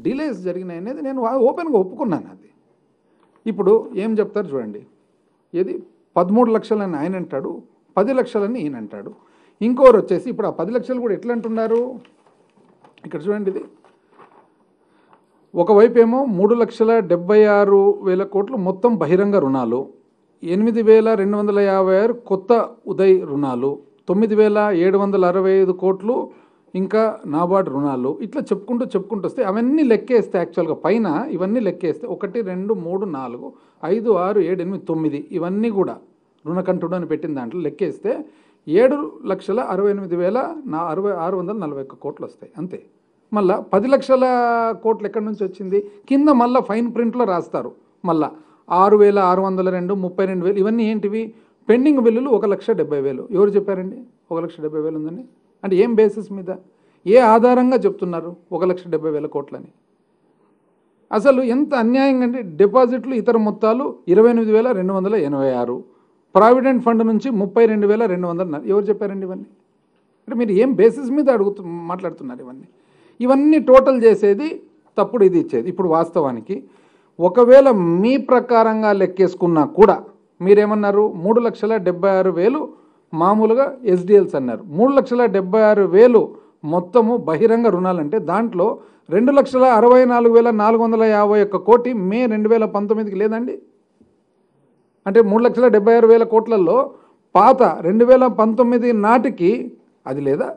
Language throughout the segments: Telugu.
డిలేస్ జరిగినాయి అనేది నేను ఓపెన్గా ఒప్పుకున్నాను. అది ఇప్పుడు ఏం చెప్తారు చూడండి, ఏది 13 లక్షలని ఆయన అంటాడు, 10 లక్షలని ఈయన అంటాడు. ఇంకోరు వచ్చేసి ఇప్పుడు ఆ 10 లక్షలు కూడా ఎట్లా అంటున్నారు, ఇక్కడ చూడండి, ఇది ఒకవైపు ఏమో 3,76,000 కోట్లు మొత్తం బహిరంగ రుణాలు, 8,256 కొత్త ఉదయ్ రుణాలు, 9,765 కోట్లు ఇంకా నాబార్డ్ రుణాలు, ఇట్లా చెప్పుకుంటూ వస్తే అవన్నీ లెక్కేస్తే యాక్చువల్గా పైన ఇవన్నీ లెక్కేస్తే 1 2 3 4 5 6 7 8 9 ఇవన్నీ కూడా రుణకంఠుడు అని పెట్టిన దాంట్లో లెక్కేస్తే 7,68,641 కోట్లు వస్తాయి అంతే. మళ్ళా 10 లక్షల కోట్లు ఎక్కడి నుంచి వచ్చింది, కింద మళ్ళీ ఫైన్ ప్రింట్లో రాస్తారు, మళ్ళా 6,602 32,000 ఇవన్నీ ఏంటివి, పెండింగ్ బిల్లులు 1,70,000. ఎవరు చెప్పారండి 1,70,000 ఉందని? అంటే ఏం బేసిస్ మీద, ఏ ఆధారంగా చెప్తున్నారు 1,70,000 కోట్లని? అసలు ఎంత అన్యాయంగా అంటే డిపాజిట్లు ఇతర మొత్తాలు 28,286, ప్రావిడెంట్ ఫండ్ నుంచి 32,204. ఎవరు చెప్పారండి ఇవన్నీ? అంటే మీరు ఏం బేసిస్ మీద మాట్లాడుతున్నారు ఇవన్నీ టోటల్ చేసేది తప్పుడు ఇది ఇచ్చేది. ఇప్పుడు వాస్తవానికి ఒకవేళ మీ ప్రకారంగా లెక్కేసుకున్నా కూడా మీరేమన్నారు, 3,76,000 మామూలుగా ఎస్డిఎల్స్ అన్నారు, 3,76,000 మొత్తము బహిరంగ రుణాలంటే దాంట్లో 2,64,451 కోటి మే 2019కి లేదండి. అంటే 3,76,000 కోట్లలో పాత 2019 నాటికి అది లేదా?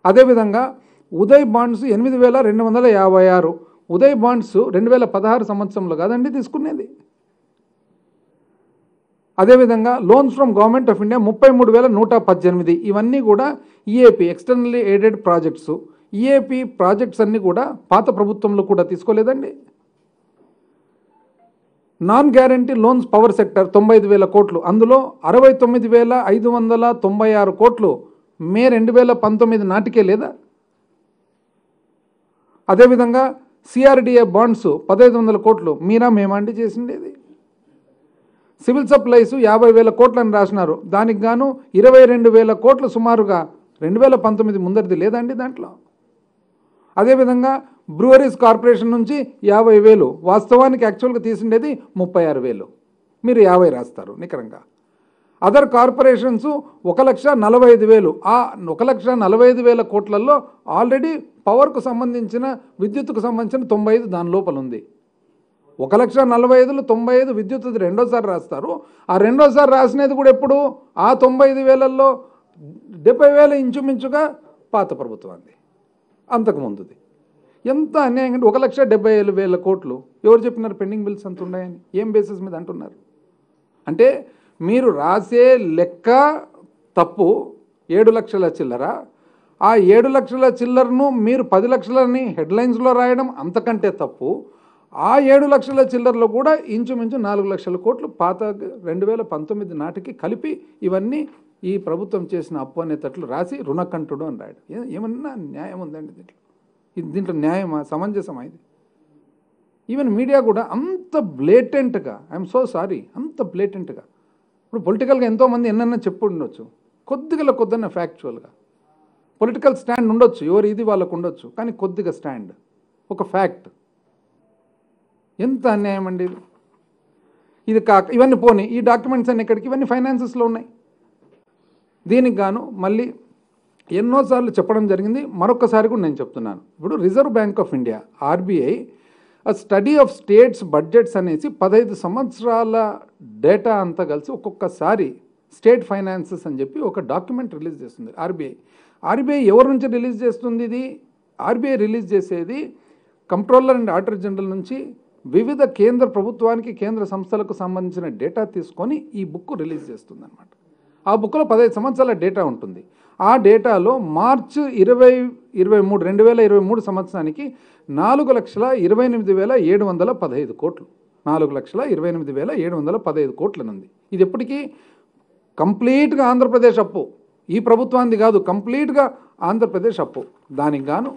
అదేవిధంగా ఉదయ్ బాండ్స్ 8,256, ఉదయ్ బాండ్స్ 2016 సంవత్సరంలో కాదండి తీసుకునేది. అదేవిధంగా loans from government of India 33,118, ఇవన్నీ కూడా EAP externally aided projects. EAP projects అన్నీ కూడా పాత ప్రభుత్వంలో కూడా తీసుకోలేదండి. Non guarantee loans power sector 95,000 కోట్లు, అందులో 69,596 కోట్లు మే 2019 నాటికే లేదా? అదేవిధంగా సిఆర్డిఏ బాండ్స్ 1,500 కోట్లు మీరా మేమాంటి చేసిండేది. సివిల్ సప్లైస్ 50,000 కోట్లని రాసినారు, దానికి గాను 22,000 కోట్లు సుమారుగా 2019 ముందరిది లేదండి దాంట్లో. అదేవిధంగా బ్రూవరీస్ కార్పొరేషన్ నుంచి 50,000, వాస్తవానికి యాక్చువల్గా తీసిండేది 36,000, మీరు 50 రాస్తారు నికరంగా. అదర్ కార్పొరేషన్స్ 1,45,000, ఆ 1,45,000 కోట్లలో ఆల్రెడీ పవర్కు సంబంధించిన విద్యుత్తుకు సంబంధించిన 95 దాని లోపల ఉంది. 1,45,000 95 విద్యుత్తుది రెండోసారి రాస్తారు. ఆ రెండోసారి రాసినది కూడా ఎప్పుడు, ఆ 95,000లో 70,000 ఇంచుమించుగా పాత ప్రభుత్వాన్ని అంతకుముందుది. ఎంత అన్యాయం అంటే 1,70,000 కోట్లు ఎవరు చెప్పినారు పెండింగ్ బిల్స్ అంత ఉన్నాయని? ఏం బేసిస్ మీద అంటున్నారు? అంటే మీరు రాసే లెక్క తప్పు, 7 లక్షల చిల్లర. ఆ 7 లక్షల చిల్లరను మీరు 10 లక్షలని హెడ్లైన్స్లో రాయడం అంతకంటే తప్పు. ఆ 7 లక్షల చిల్లరలో కూడా ఇంచుమించు 4 లక్షల కోట్లు పాత 2019 నాటికి కలిపి ఇవన్నీ ఈ ప్రభుత్వం చేసిన అప్పు అనేటట్లు రాసి రుణకంఠుడు అని రాయడం ఏమన్నా న్యాయం ఉందండి దీంట్లో? దీంట్లో న్యాయమా, సమంజసమా ఇది? ఈవెన్ మీడియా కూడా అంత బ్లేటెంట్గా, ఐఎమ్ సో సారీ, అంత బ్లేటెంట్గా. ఇప్పుడు పొలిటికల్గా ఎంతోమంది ఎన్నన్నా చెప్పు ఉండొచ్చు, కొద్దిగా ఫ్యాక్చువల్గా పొలిటికల్ స్టాండ్ ఉండొచ్చు, ఎవరు ఇది వాళ్ళకు ఉండొచ్చు, కానీ కొద్దిగా స్టాండ్, ఒక ఫ్యాక్ట్. ఎంత అన్యాయం అండి ఇది. కాక ఇవన్నీ పోనీ, ఈ డాక్యుమెంట్స్ అన్ని ఎక్కడికి, ఇవన్నీ ఫైనాన్సెస్లో ఉన్నాయి. దీనికి గాను మళ్ళీ ఎన్నోసార్లు చెప్పడం జరిగింది, మరొకసారి కూడా నేను చెప్తున్నాను. ఇప్పుడు reserve bank of India RBI study of states budgets అనేసి 15 సంవత్సరాల డేటా అంతా కలిసి ఒక్కొక్కసారి స్టేట్ ఫైనాన్సెస్ అని చెప్పి ఒక డాక్యుమెంట్ రిలీజ్ చేస్తుంది ఆర్బీఐ ఎవరి నుంచి రిలీజ్ చేస్తుంది? ఇది ఆర్బీఐ రిలీజ్ చేసేది కంట్రోలర్ అండ్ ఆడిటర్ జనరల్ నుంచి వివిధ కేంద్ర ప్రభుత్వానికి, కేంద్ర సంస్థలకు సంబంధించిన డేటా తీసుకొని ఈ బుక్ రిలీజ్ చేస్తుంది అనమాట. ఆ బుక్లో 15 సంవత్సరాల డేటా ఉంటుంది. ఆ డేటాలో మార్చి 2023 సంవత్సరానికి 4,28,715 కోట్లు, 4,28,715 కోట్లనుంది. ఇది ఎప్పటికీ కంప్లీట్గా ఆంధ్రప్రదేశ్ అప్పు, ఈ ప్రభుత్వానికి కాదు, కంప్లీట్గా ఆంధ్రప్రదేశ్ అప్పు. దానికి గాను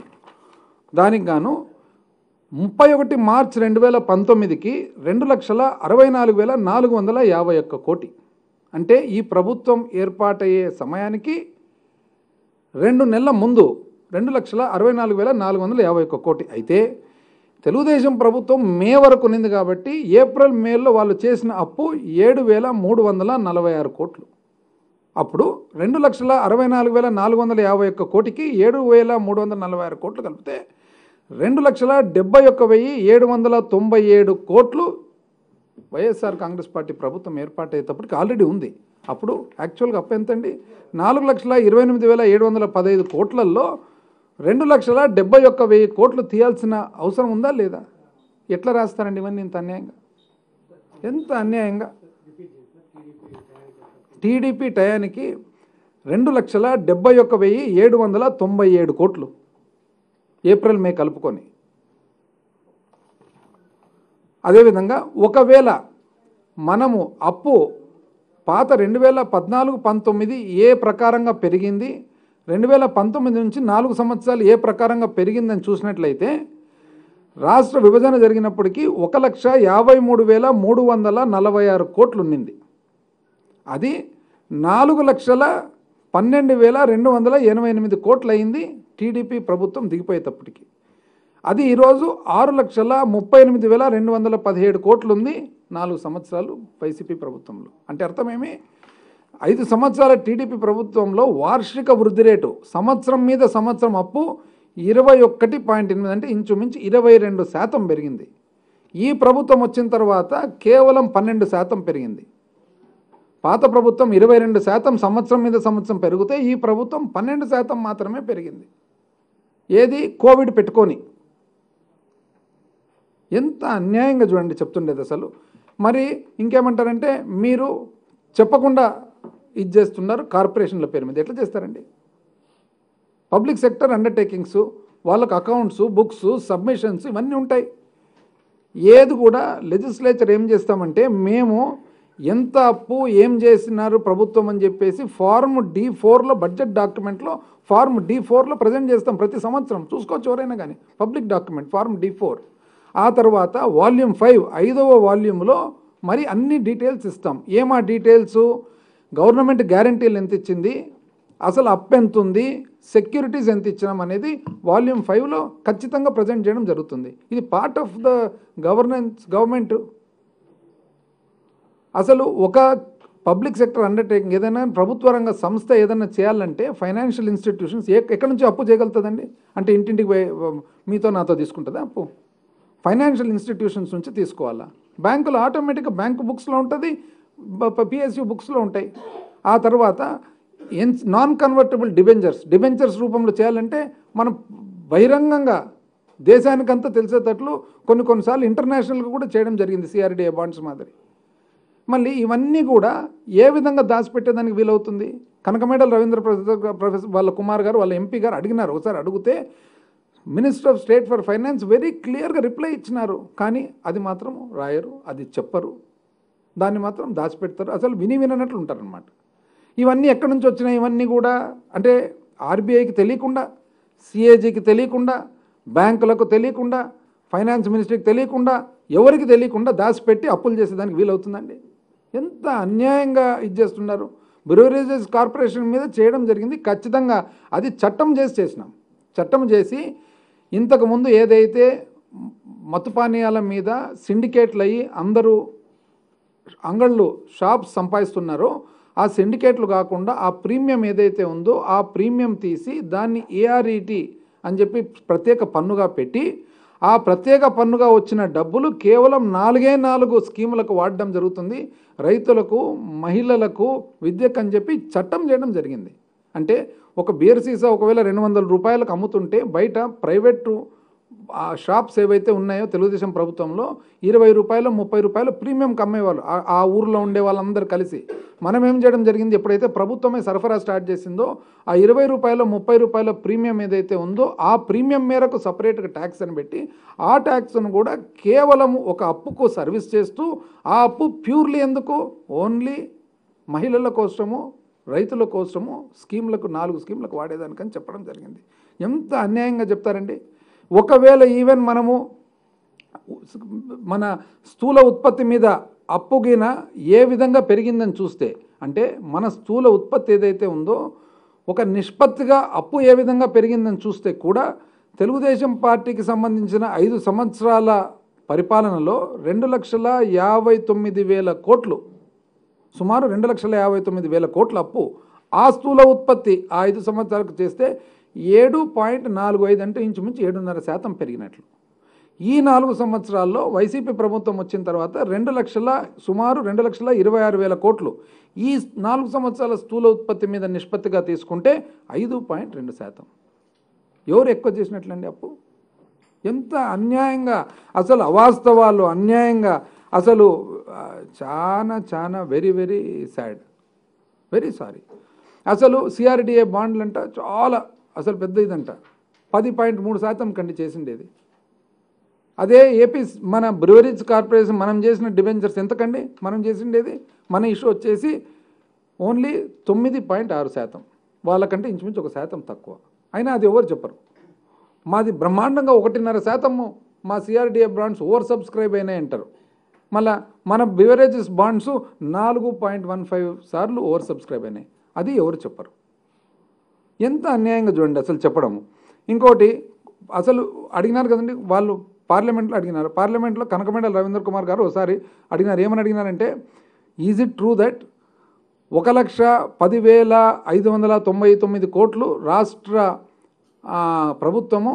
31 మార్చి 2019కి 2,64,451 కోటి. అంటే ఈ ప్రభుత్వం ఏర్పాటయ్యే సమయానికి 2 నెలల ముందు 2,64,451 కోటి. అయితే తెలుగుదేశం ప్రభుత్వం మే వరకు ఉన్నింది కాబట్టి ఏప్రిల్ మేలో వాళ్ళు చేసిన అప్పు 7,346 కోట్లు. అప్పుడు 2,64,451 కోటికి 7,346 కోట్లు కలిపితే 2,71,797 కోట్లు వైఎస్ఆర్ కాంగ్రెస్ పార్టీ ప్రభుత్వం ఏర్పాటయ్యేటప్పటికి ఆల్రెడీ ఉంది. అప్పుడు యాక్చువల్గా అప్పు ఎంతండి? 4,28,715 కోట్లలో 2,71,000 కోట్లు తీయాల్సిన అవసరం ఉందా లేదా? ఎట్లా రాస్తారండి ఇవన్నీ ఇంత అన్యాయంగా? ఎంత అన్యాయంగా! టీడీపీ టయానికి 2,71,797 కోట్లు ఏప్రిల్ మే కలుపుకొని. అదేవిధంగా ఒకవేళ మనము అప్పు పాత 2014-19 ఏ ప్రకారంగా పెరిగింది, 2019 నుంచి 4 సంవత్సరాలు ఏ ప్రకారంగా పెరిగిందని చూసినట్లయితే రాష్ట్ర విభజన జరిగినప్పటికీ 1,53,346 కోట్లు ఉన్నింది. అది 4,12,288 కోట్లు అయింది టీడీపీ ప్రభుత్వం దిగిపోయేటప్పటికి. అది ఈరోజు 6,38,217 కోట్లు ఉంది 4 సంవత్సరాలు వైసీపీ ప్రభుత్వంలో. అంటే అర్థమేమి? 5 సంవత్సరాల టీడీపీ ప్రభుత్వంలో వార్షిక వృద్ధి రేటు సంవత్సరం మీద సంవత్సరం అప్పు 21.8 అంటే ఇంచుమించు 22% పెరిగింది. ఈ ప్రభుత్వం వచ్చిన తర్వాత కేవలం 12% పెరిగింది. పాత ప్రభుత్వం 22% సంవత్సరం మీద సంవత్సరం పెరిగితే ఈ ప్రభుత్వం 12% మాత్రమే పెరిగింది. ఏది? కోవిడ్ పెట్టుకొని. ఎంత అన్యాయంగా చూడండి చెప్తుండేది అసలు. మరి ఇంకేమంటారంటే మీరు చెప్పకుండా ఇది చేస్తున్నారు కార్పొరేషన్ల పేరు మీద. ఎట్లా చేస్తారండి? పబ్లిక్ సెక్టర్ అండర్టేకింగ్స్, వాళ్ళకు అకౌంట్స్, బుక్స్, సబ్మిషన్స్ ఇవన్నీ ఉంటాయి. ఏది కూడా లెజిస్లేచర్ ఏం చేస్తామంటే మేము ఎంత అప్పు ఏం చేసినారు ప్రభుత్వం అని చెప్పేసి ఫార్మ్ D4లో బడ్జెట్ డాక్యుమెంట్లో ఫార్మ్ D4లో ప్రజెంట్ చేస్తాం ప్రతి సంవత్సరం. చూసుకోవచ్చు ఎవరైనా కానీ పబ్లిక్ డాక్యుమెంట్ ఫార్మ్ D4. ఆ తర్వాత వాల్యూమ్ 5 5వ వాల్యూమ్లో మరి అన్ని డీటెయిల్స్ ఇస్తాం. ఏమా డీటెయిల్స్? గవర్నమెంట్ గ్యారంటీలు ఎంత ఇచ్చింది, అసలు అప్పు ఎంత ఉంది, సెక్యూరిటీస్ ఎంత ఇచ్చినాం అనేది వాల్యూమ్ 5లో ఖచ్చితంగా ప్రజెంట్ చేయడం జరుగుతుంది. ఇది పార్ట్ ఆఫ్ ద గవర్నమెంట్. అసలు ఒక పబ్లిక్ సెక్టర్ అండర్టేకింగ్ ఏదైనా ప్రభుత్వ రంగ సంస్థ ఏదైనా చేయాలంటే ఫైనాన్షియల్ ఇన్స్టిట్యూషన్స్ ఎక్కడి నుంచి అప్పు చేయగలుగుతుందండి? అంటే ఇంటింటికి మీతో నాతో తీసుకుంటుందా అప్పు? ఫైనాన్షియల్ ఇన్స్టిట్యూషన్స్ నుంచి తీసుకోవాలా? బ్యాంకులు ఆటోమేటిక్గా బ్యాంకు బుక్స్లో ఉంటుంది, PSU బుక్స్లో ఉంటాయి. ఆ తర్వాత నాన్ కన్వర్టబుల్ డిబెంచర్స్ రూపంలో చేయాలంటే మనం బహిరంగంగా దేశానికంతా తెలిసేటట్లు కొన్నిసార్లు ఇంటర్నేషనల్గా కూడా చేయడం జరిగింది CRDA బాండ్స్ మాదిరి. మళ్ళీ ఇవన్నీ కూడా ఏ విధంగా దాచిపెట్టేదానికి వీలవుతుంది? కనకమేడల రవీంద్ర ప్రొఫెసర్ వాళ్ళ కుమార్ గారు వాళ్ళ MP గారు అడిగినారు. ఒకసారి అడిగితే minister of state for finance very క్లియర్గా రిప్లై ఇచ్చినారు. కానీ అది మాత్రం రాయరు, అది చెప్పరు, దాన్ని మాత్రం దాచిపెడతారు. అసలు విననట్లు ఉంటారనమాట. ఇవన్నీ ఎక్కడి నుంచి వచ్చినాయి? ఇవన్నీ కూడా అంటే RBIకి తెలియకుండా, CAGకి తెలియకుండా, బ్యాంకులకు తెలియకుండా, ఫైనాన్స్ మినిస్ట్రీకి తెలియకుండా, ఎవరికి తెలియకుండా దాచిపెట్టి అప్పులు చేసేదానికి వీలవుతుందండి? ఎంత అన్యాయంగా ఇది చేస్తున్నారు. బ్రూవరేజెస్ కార్పొరేషన్ మీద చేయడం జరిగింది. ఖచ్చితంగా అది చట్టం చేసినాం. చట్టం చేసి ఇంతకుముందు ఏదైతే మత్తుపానీయాల మీద సిండికేట్లు అయ్యి అందరూ అంగళ్ళు షాప్స్ సంపాదిస్తున్నారో ఆ సిండికేట్లు కాకుండా ఆ ప్రీమియం ఏదైతే ఉందో ఆ ప్రీమియం తీసి దాన్ని ARET అని చెప్పి ప్రత్యేక పన్నుగా పెట్టి ఆ ప్రత్యేక పన్నుగా వచ్చిన డబ్బులు కేవలం 4 స్కీములకు వాడడం జరుగుతుంది. రైతులకు, మహిళలకు, విద్యకు అని చెప్పి చట్టం చేయడం జరిగింది. అంటే ఒక బీర్ సీసా ఒకవేళ 200 రూపాయలకు అమ్ముతుంటే బయట ప్రైవేటు షాప్స్ ఏవైతే ఉన్నాయో తెలుగుదేశం ప్రభుత్వంలో 20 రూపాయలు, 30 రూపాయలు ప్రీమియంకి అమ్మేవాళ్ళు ఆ ఊర్లో ఉండే వాళ్ళందరూ కలిసి. మనం ఏం చేయడం జరిగింది? ఎప్పుడైతే ప్రభుత్వమే సరఫరా స్టార్ట్ చేసిందో ఆ 20 రూపాయలు, 30 రూపాయల ప్రీమియం ఏదైతే ఉందో ఆ ప్రీమియం మేరకు సపరేట్గా ట్యాక్స్ అని పెట్టి ఆ ట్యాక్స్ను కూడా కేవలం ఒక అప్పుకు సర్వీస్ చేస్తూ ఆ అప్పు ప్యూర్లీ ఎందుకు? ఓన్లీ మహిళల కోసము, రైతుల కోసము స్కీమ్లకు 4 స్కీమ్లకు వాడేదానికని చెప్పడం జరిగింది. ఎంత అన్యాయంగా చెప్తారండి. ఒకవేళ ఈవెన్ మనము మన స్థూల ఉత్పత్తి మీద అప్పుగిన ఏ విధంగా పెరిగిందని చూస్తే అంటే మన స్థూల ఉత్పత్తి ఏదైతే ఉందో ఒక నిష్పత్తిగా అప్పు ఏ విధంగా పెరిగిందని చూస్తే కూడా తెలుగుదేశం పార్టీకి సంబంధించిన 5 సంవత్సరాల పరిపాలనలో 2,59,000 కోట్లు, సుమారు 2,59,000 కోట్ల అప్పు. ఆ స్థూల ఉత్పత్తి ఆ 5 సంవత్సరాలకు చేస్తే 7.45 అంటే ఇంచుమించు 7.5% పెరిగినట్లు. ఈ 4 సంవత్సరాల్లో వైసీపీ ప్రభుత్వం వచ్చిన తర్వాత సుమారు 2,26,000 కోట్లు. ఈ 4 సంవత్సరాల స్థూల ఉత్పత్తి మీద నిష్పత్తిగా తీసుకుంటే 5.2%. ఎవరు ఎక్కువ చేసినట్లండి అప్పు? ఎంత అన్యాయంగా, అసలు అవాస్తవాలు, అన్యాయంగా, అసలు చాలా very very sad, very sorry. అసలు సిఆర్డిఏ బాండ్లు అంట చాలా అసలు పెద్ద ఇదంట, 10.3% కండి చేసిండేది. అదే ఏపీ మన బ్రూవరీస్ కార్పొరేషన్ మనం చేసిన డిబెంచర్స్ ఎంతకండి మనం చేసిండేది? మన ఇష్యూ వచ్చేసి ఓన్లీ 9.6%, వాళ్ళకంటే ఇంచుమించు 1% తక్కువ. అయినా అది ఎవరు చెప్పరు. మాది బ్రహ్మాండంగా 1.5% మా సిఆర్డిఏ బాండ్స్ ఓవర్ సబ్స్క్రైబ్ అయినాయి అంటారు. మళ్ళా మన బివరేజెస్ బాండ్స్ 4.15 సార్లు ఓవర్ సబ్స్క్రైబ్ అయినాయి. అది ఎవరు చెప్పరు. ఎంత అన్యాయంగా చూడండి అసలు చెప్పడము. ఇంకోటి అసలు అడిగినారు కదండి వాళ్ళు, పార్లమెంట్లో అడిగినారు. పార్లమెంట్లో కనకమేడల రవీంద్ర కుమార్ గారు ఒకసారి అడిగినారు. ఏమని అడిగినారంటే, ఈజ్ ఇట్ ట్రూ దట్ 1,10,599 కోట్లు రాష్ట్ర ప్రభుత్వము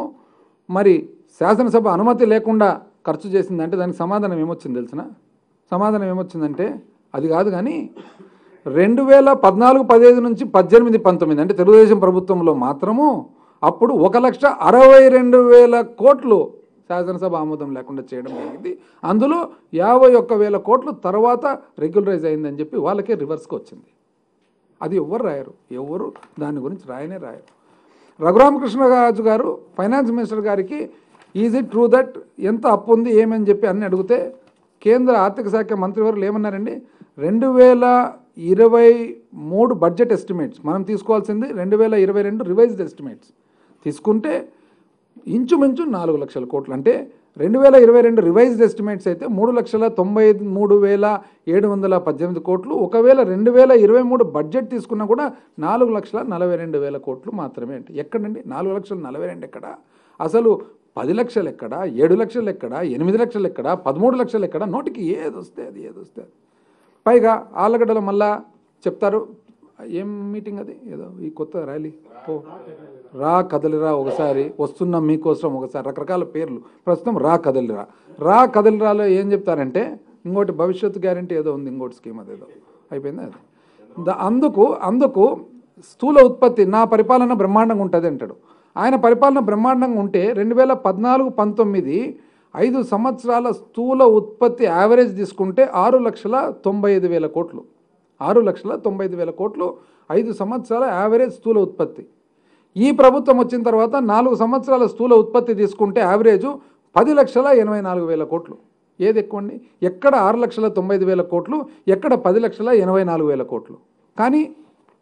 మరి శాసనసభ అనుమతి లేకుండా ఖర్చు చేసిందంటే దానికి సమాధానం ఏమొచ్చింది తెలిసిన? సమాధానం ఏమొచ్చిందంటే అది కాదు కానీ 2014-15 నుంచి 18-19 అంటే తెలుగుదేశం ప్రభుత్వంలో మాత్రము అప్పుడు 1,62,000 కోట్లు శాసనసభ ఆమోదం లేకుండా చేయడం జరిగింది. అందులో 51,000 కోట్లు తర్వాత రెగ్యులరైజ్ అయిందని చెప్పి వాళ్ళకే రివర్స్కి వచ్చింది. అది ఎవరు రాయరు, ఎవరు దాని గురించి రాయనే రాయరు. రఘురామకృష్ణరాజు గారు ఫైనాన్స్ మినిస్టర్ గారికి ఈజ్ ఇట్ ట్రూ దట్ ఎంత అప్పు ఉంది ఏమని చెప్పి అన్ని అడిగితే కేంద్ర ఆర్థిక శాఖ మంత్రివర్యులు ఏమన్నారండి, 2023 బడ్జెట్ ఎస్టిమేట్స్ మనం తీసుకోవాల్సింది 2022 రివైజ్డ్ ఎస్టిమేట్స్ తీసుకుంటే ఇంచుమించు 4 లక్షల కోట్లు. అంటే 2022 రివైజ్డ్ ఎస్టిమేట్స్ అయితే 3,93,718 కోట్లు. ఒకవేళ 2023 బడ్జెట్ తీసుకున్నా కూడా 4,42,000 కోట్లు మాత్రమే. అంటే ఎక్కడండి 4,42,000 ఎక్కడ? అసలు 10 లక్షలు ఎక్కడ, 7 లక్షలు ఎక్కడ, 8 లక్షలు ఎక్కడ, 13 లక్షలు ఎక్కడ? నోటికి ఏదొస్తే అది. పైగా ఆళ్ళగడ్డలో మళ్ళా చెప్తారు, ఏం మీటింగ్ అది, ఏదో ఈ కొత్త ర్యాలీ, రా కదలిరా ఒకసారి, వస్తున్నాం మీకోసం ఒకసారి, రకరకాల పేర్లు. ప్రస్తుతం రా కదలిరాలో ఏం చెప్తారంటే ఇంకోటి భవిష్యత్తు గ్యారంటీ ఏదో ఉంది, ఇంకోటి స్కీమ్ అదేదో అయిపోయింది అది. అందుకు స్థూల ఉత్పత్తి నా పరిపాలన బ్రహ్మాండంగా ఉంటుంది అంటాడు. ఆయన పరిపాలన బ్రహ్మాండంగా ఉంటే 2014-19 5 సంవత్సరాల స్థూల ఉత్పత్తి యావరేజ్ తీసుకుంటే 6,95,000 కోట్లు. 6,95,000 కోట్లు 5 సంవత్సరాల యావరేజ్ స్థూల ఉత్పత్తి. ఈ ప్రభుత్వం వచ్చిన తర్వాత 4 సంవత్సరాల స్థూల ఉత్పత్తి తీసుకుంటే యావరేజు 10,84,000 కోట్లు. ఏది ఎక్కువండి? ఎక్కడ 6,95,000 కోట్లు, ఎక్కడ 10,84,000 కోట్లు. కానీ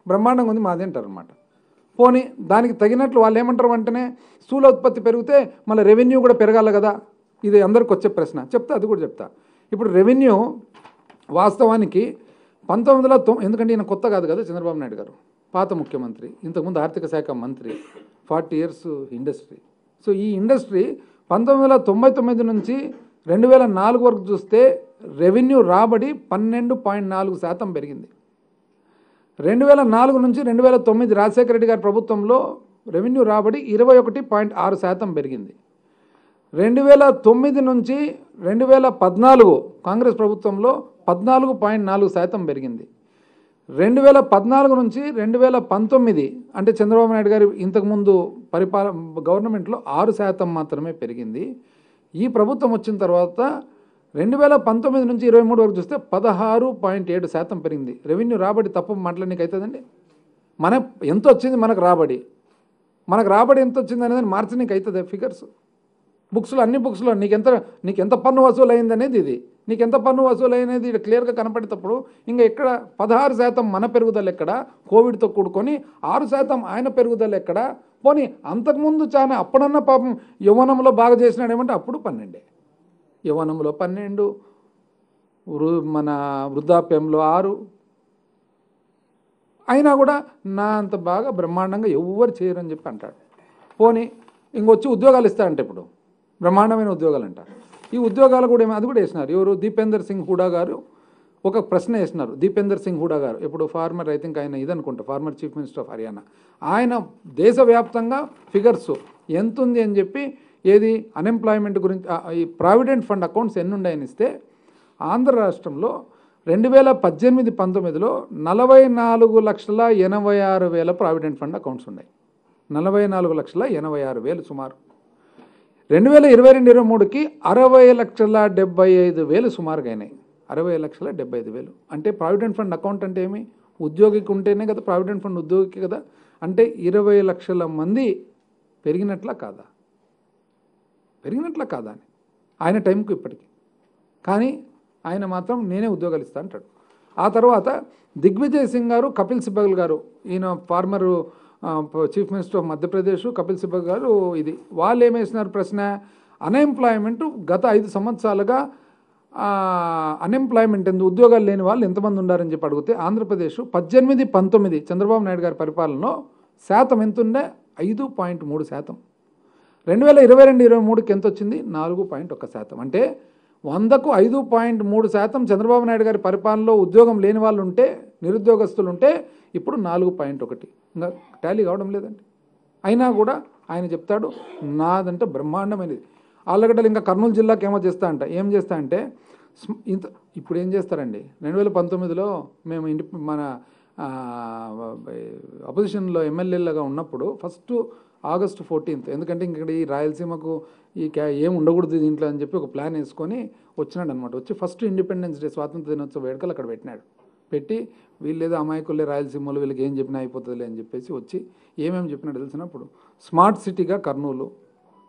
బ్రహ్మాండంగా ఉంది మాది అంటారు అనమాట. పోనీ దానికి తగినట్లు వాళ్ళు ఏమంటారు, వెంటనే స్థూల ఉత్పత్తి పెరిగితే మళ్ళీ రెవెన్యూ కూడా పెరగాలి కదా. ఇది అందరికి వచ్చే ప్రశ్న. చెప్తా, అది కూడా చెప్తా. ఇప్పుడు రెవెన్యూ వాస్తవానికి 1990, ఎందుకంటే ఈయన కొత్త కాదు కదా చంద్రబాబు నాయుడు గారు, పాత ముఖ్యమంత్రి, ఇంతకుముందు ఆర్థిక శాఖ మంత్రి, 40 years ఇండస్ట్రీ. సో ఈ ఇండస్ట్రీ 1999 నుంచి 2004 వరకు చూస్తే రెవెన్యూ రాబడి 12.4% పెరిగింది. 2004 నుంచి 2009 రాజశేఖర రెడ్డి గారి ప్రభుత్వంలో రెవెన్యూ రాబడి 21.6% పెరిగింది. 2009 నుంచి 2014 కాంగ్రెస్ ప్రభుత్వంలో 14.4% పెరిగింది. 2014 నుంచి 2019 అంటే చంద్రబాబు నాయుడు గారి ఇంతకుముందు గవర్నమెంట్లో 6% మాత్రమే పెరిగింది. ఈ ప్రభుత్వం వచ్చిన తర్వాత 2019 నుంచి 23 వరకు చూస్తే 16.7% పెరిగింది. రెవెన్యూ రాబడి తప్ప మాట్లాడడానికి అవుతుందండి? ఎంత వచ్చింది మనకు రాబడి ఎంత వచ్చింది అనేది మార్చడానికి అవుతుంది ఫిగర్స్? బుక్స్లో, అన్ని బుక్స్లో నీకెంత పన్ను వసూలు అయింది అనేది, ఇది నీకెంత పన్ను వసూలు అయినది ఇక్కడ క్లియర్గా కనపడేటప్పుడు ఇంకా ఎక్కడ 16% మన పెరుగుదల ఎక్కడ, కోవిడ్తో కూడుకొని 6% ఆయన పెరుగుదల ఎక్కడ? పోనీ అంతకుముందు చాలా అప్పుడన్నా పాపం యవ్వనంలో బాగా చేసినాడేమంటే అప్పుడు 12, యవ్వనంలో 12, మన వృద్ధాప్యంలో 6, అయినా కూడా నా అంత బాగా బ్రహ్మాండంగా ఎవ్వరు చేయరని చెప్పి అంటాడు. పోనీ ఇంకొచ్చి ఉద్యోగాలు ఇస్తారంటే ఇప్పుడు బ్రహ్మాండమైన ఉద్యోగాలు అంటారు. ఈ ఉద్యోగాలు కూడా అది కూడా వేసినారు. ఎవరు? దీపేందర్ సింగ్ హూడా గారు ఒక ప్రశ్న వేసినారు. దీపేందర్ సింగ్ హూడా గారు ఇప్పుడు ఫార్మర్, ఐ థింక్ ఆయన ఇదనుకుంటా, former chief minister of Haryana. ఆయన దేశవ్యాప్తంగా ఫిగర్స్ ఎంత ఉంది అని చెప్పి, ఏది అన్ఎంప్లాయ్మెంట్ గురించి, ఈ ప్రావిడెంట్ ఫండ్ అకౌంట్స్ ఎన్ని ఉన్నాయని ఇస్తే, ఆంధ్ర రాష్ట్రంలో 2018-19లో 44,86,000 ప్రావిడెంట్ ఫండ్ అకౌంట్స్ ఉన్నాయి. 44,86,000 సుమారు. 2022-23కి 60,75,000 సుమారుగా అయినాయి. 60,75,000 అంటే ప్రావిడెంట్ ఫండ్ అకౌంట్ అంటే ఏమి? ఉద్యోగికి ఉంటేనే కదా ప్రావిడెంట్ ఫండ్, ఉద్యోగికి కదా. అంటే 20 లక్షల మంది పెరిగినట్లా కాదా? పెరిగినట్లా కాదా అని ఆయన టైంకు ఇప్పటికి. కానీ ఆయన మాత్రం నేనే ఉద్యోగాలు ఇస్తా అంటాడు. ఆ తర్వాత దిగ్విజయ్ సింగ్ గారు, కపిల్ సిబ్బల్ గారు, ఈయన former chief minister of Madhya Pradesh Kapil Sibal గారు, ఇది వాళ్ళు ఏమేసినారు ప్రశ్న, అన్ఎంప్లాయ్మెంట్ గత 5 సంవత్సరాలుగా అన్ఎంప్లాయ్మెంట్ ఉద్యోగాలు లేని వాళ్ళు ఎంతమంది ఉన్నారని చెప్పి అడిగితే, ఆంధ్రప్రదేశ్ 18-19 చంద్రబాబు నాయుడు గారి పరిపాలనలో శాతం ఎంత ఉండే? 5.3%. 2022-23కి ఎంత వచ్చింది? 4.1%. అంటే 100కు 5.3% చంద్రబాబు నాయుడు గారి పరిపాలనలో ఉద్యోగం లేని వాళ్ళు ఉంటే, నిరుద్యోగస్తులు ఉంటే, ఇప్పుడు 4.1. ఇంకా టాలీ కావడం లేదండి. అయినా కూడా ఆయన చెప్తాడు నాదంటే బ్రహ్మాండమైనది. ఆళ్ళగడ్డలు ఇంకా కర్నూలు జిల్లాకి ఏమో చేస్తా అంట. ఏం చేస్తా అంటే ఇంత ఇప్పుడు ఏం చేస్తారండి, 2019లో మేము మన అపోజిషన్లో ఎమ్మెల్యేలుగా ఉన్నప్పుడు ఫస్ట్ ఆగస్టు 14th, ఎందుకంటే ఇక్కడ ఈ రాయలసీమకు ఈ ఏం ఉండకూడదు దీంట్లో అని చెప్పి ఒక ప్లాన్ వేసుకొని వచ్చినాడు అనమాట. వచ్చి ఫస్ట్ ఇండిపెండెన్స్ డే, స్వాతంత్ర దినోత్సవ వేడుకలు అక్కడ పెట్టినాడు. పెట్టి వీళ్ళేదో అమాయకులే రాయలసీమలో, వీళ్ళకి ఏం చెప్పినా అయిపోతుందిలే అని చెప్పేసి వచ్చి ఏమేమి చెప్పినాడు తెలిసినప్పుడు, స్మార్ట్ సిటీగా కర్నూలు,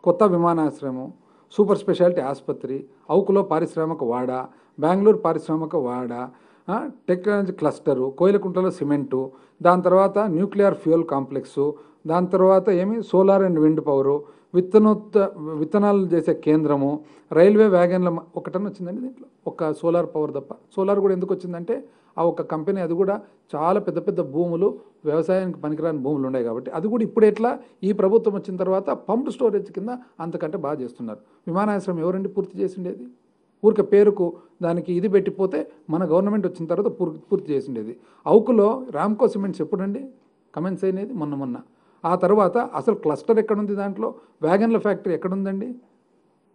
కొత్త విమానాశ్రయం, సూపర్ స్పెషాలిటీ ఆసుపత్రి, అవుకులో పారిశ్రామిక వాడ, బెంగళూరు పారిశ్రామిక వాడ, టెక్నాలజీ క్లస్టరు, కోయిలకుంటలో సిమెంటు, దాని తర్వాత న్యూక్లియర్ ఫ్యూయల్ కాంప్లెక్సు, దాని తర్వాత సోలార్ అండ్ విండ్ పవరు, విత్తనాలు చేసే కేంద్రము, రైల్వే వ్యాగన్ల ఒకటని వచ్చిందండి దీంట్లో, ఒక సోలార్ పవర్ తప్ప. సోలార్ కూడా ఎందుకు వచ్చిందంటే ఆ ఒక కంపెనీ, అది కూడా చాలా పెద్ద పెద్ద భూములు, వ్యవసాయానికి పనికిరాని భూములు ఉన్నాయి కాబట్టి, అది కూడా ఇప్పుడు ఎట్లా ఈ ప్రభుత్వం వచ్చిన తర్వాత పంప్ స్టోరేజ్ కింద అంతకంటే బాగా చేస్తున్నారు. విమానాశ్రయం ఎవరండి పూర్తి చేసిండేది? ఊరికే పేరుకు దానికి ఇది పెట్టిపోతే మన గవర్నమెంట్ వచ్చిన తర్వాత పూర్తి చేసిండేది. అవుకులో రామ్కో సిమెంట్స్ ఎప్పుడండి కమెంట్స్ అయినది? మొన్న. ఆ తర్వాత అసలు క్లస్టర్ ఎక్కడుంది? దాంట్లో వ్యాగన్ల ఫ్యాక్టరీ ఎక్కడుందండి?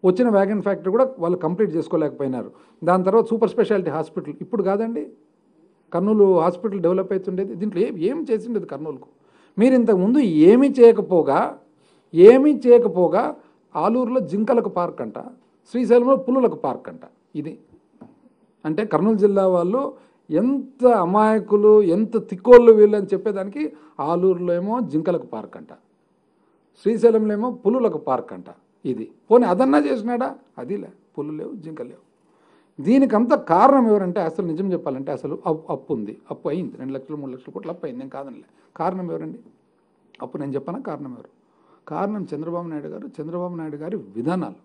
వచ్చిన వ్యాగన్ ఫ్యాక్టరీ కూడా వాళ్ళు కంప్లీట్ చేసుకోలేకపోయినారు. దాని తర్వాత సూపర్ స్పెషాలిటీ హాస్పిటల్ ఇప్పుడు కాదండి, కర్నూలు హాస్పిటల్ డెవలప్ అవుతుండేది. దీంట్లో ఏం చేసిండేది కర్నూలుకు? మీరు ఇంతకుముందు ఏమీ చేయకపోగా ఆలూరులో జింకలకు పార్క్ అంట, శ్రీశైలంలో పులులకు పార్క్ అంట. ఇది అంటే కర్నూలు జిల్లా వాళ్ళు ఎంత అమాయకులు, ఎంత తిక్కోళ్ళు వీళ్ళు అని చెప్పేదానికి, ఆలూరులో ఏమో జింకలకు పార్క్ అంట, శ్రీశైలంలో ఏమో పులులకు పార్క్ అంట. ఇది పోనీ అదన్నా చేసినాడా? అదిలే, పులు లేవు, జింకలు లేవు. దీనికంతా కారణం ఎవరంటే, అసలు నిజం చెప్పాలంటే అసలు అప్పు ఉంది, అప్పు అయింది, 2 లక్షలు 3 లక్షల కోట్లు అప్పు అయింది, నేను కాదనిలే. కారణం ఎవరండి? అప్పు నేను చెప్పనా? కారణం ఎవరు? కారణం చంద్రబాబు నాయుడు గారు, చంద్రబాబు నాయుడు గారి విధానాలు.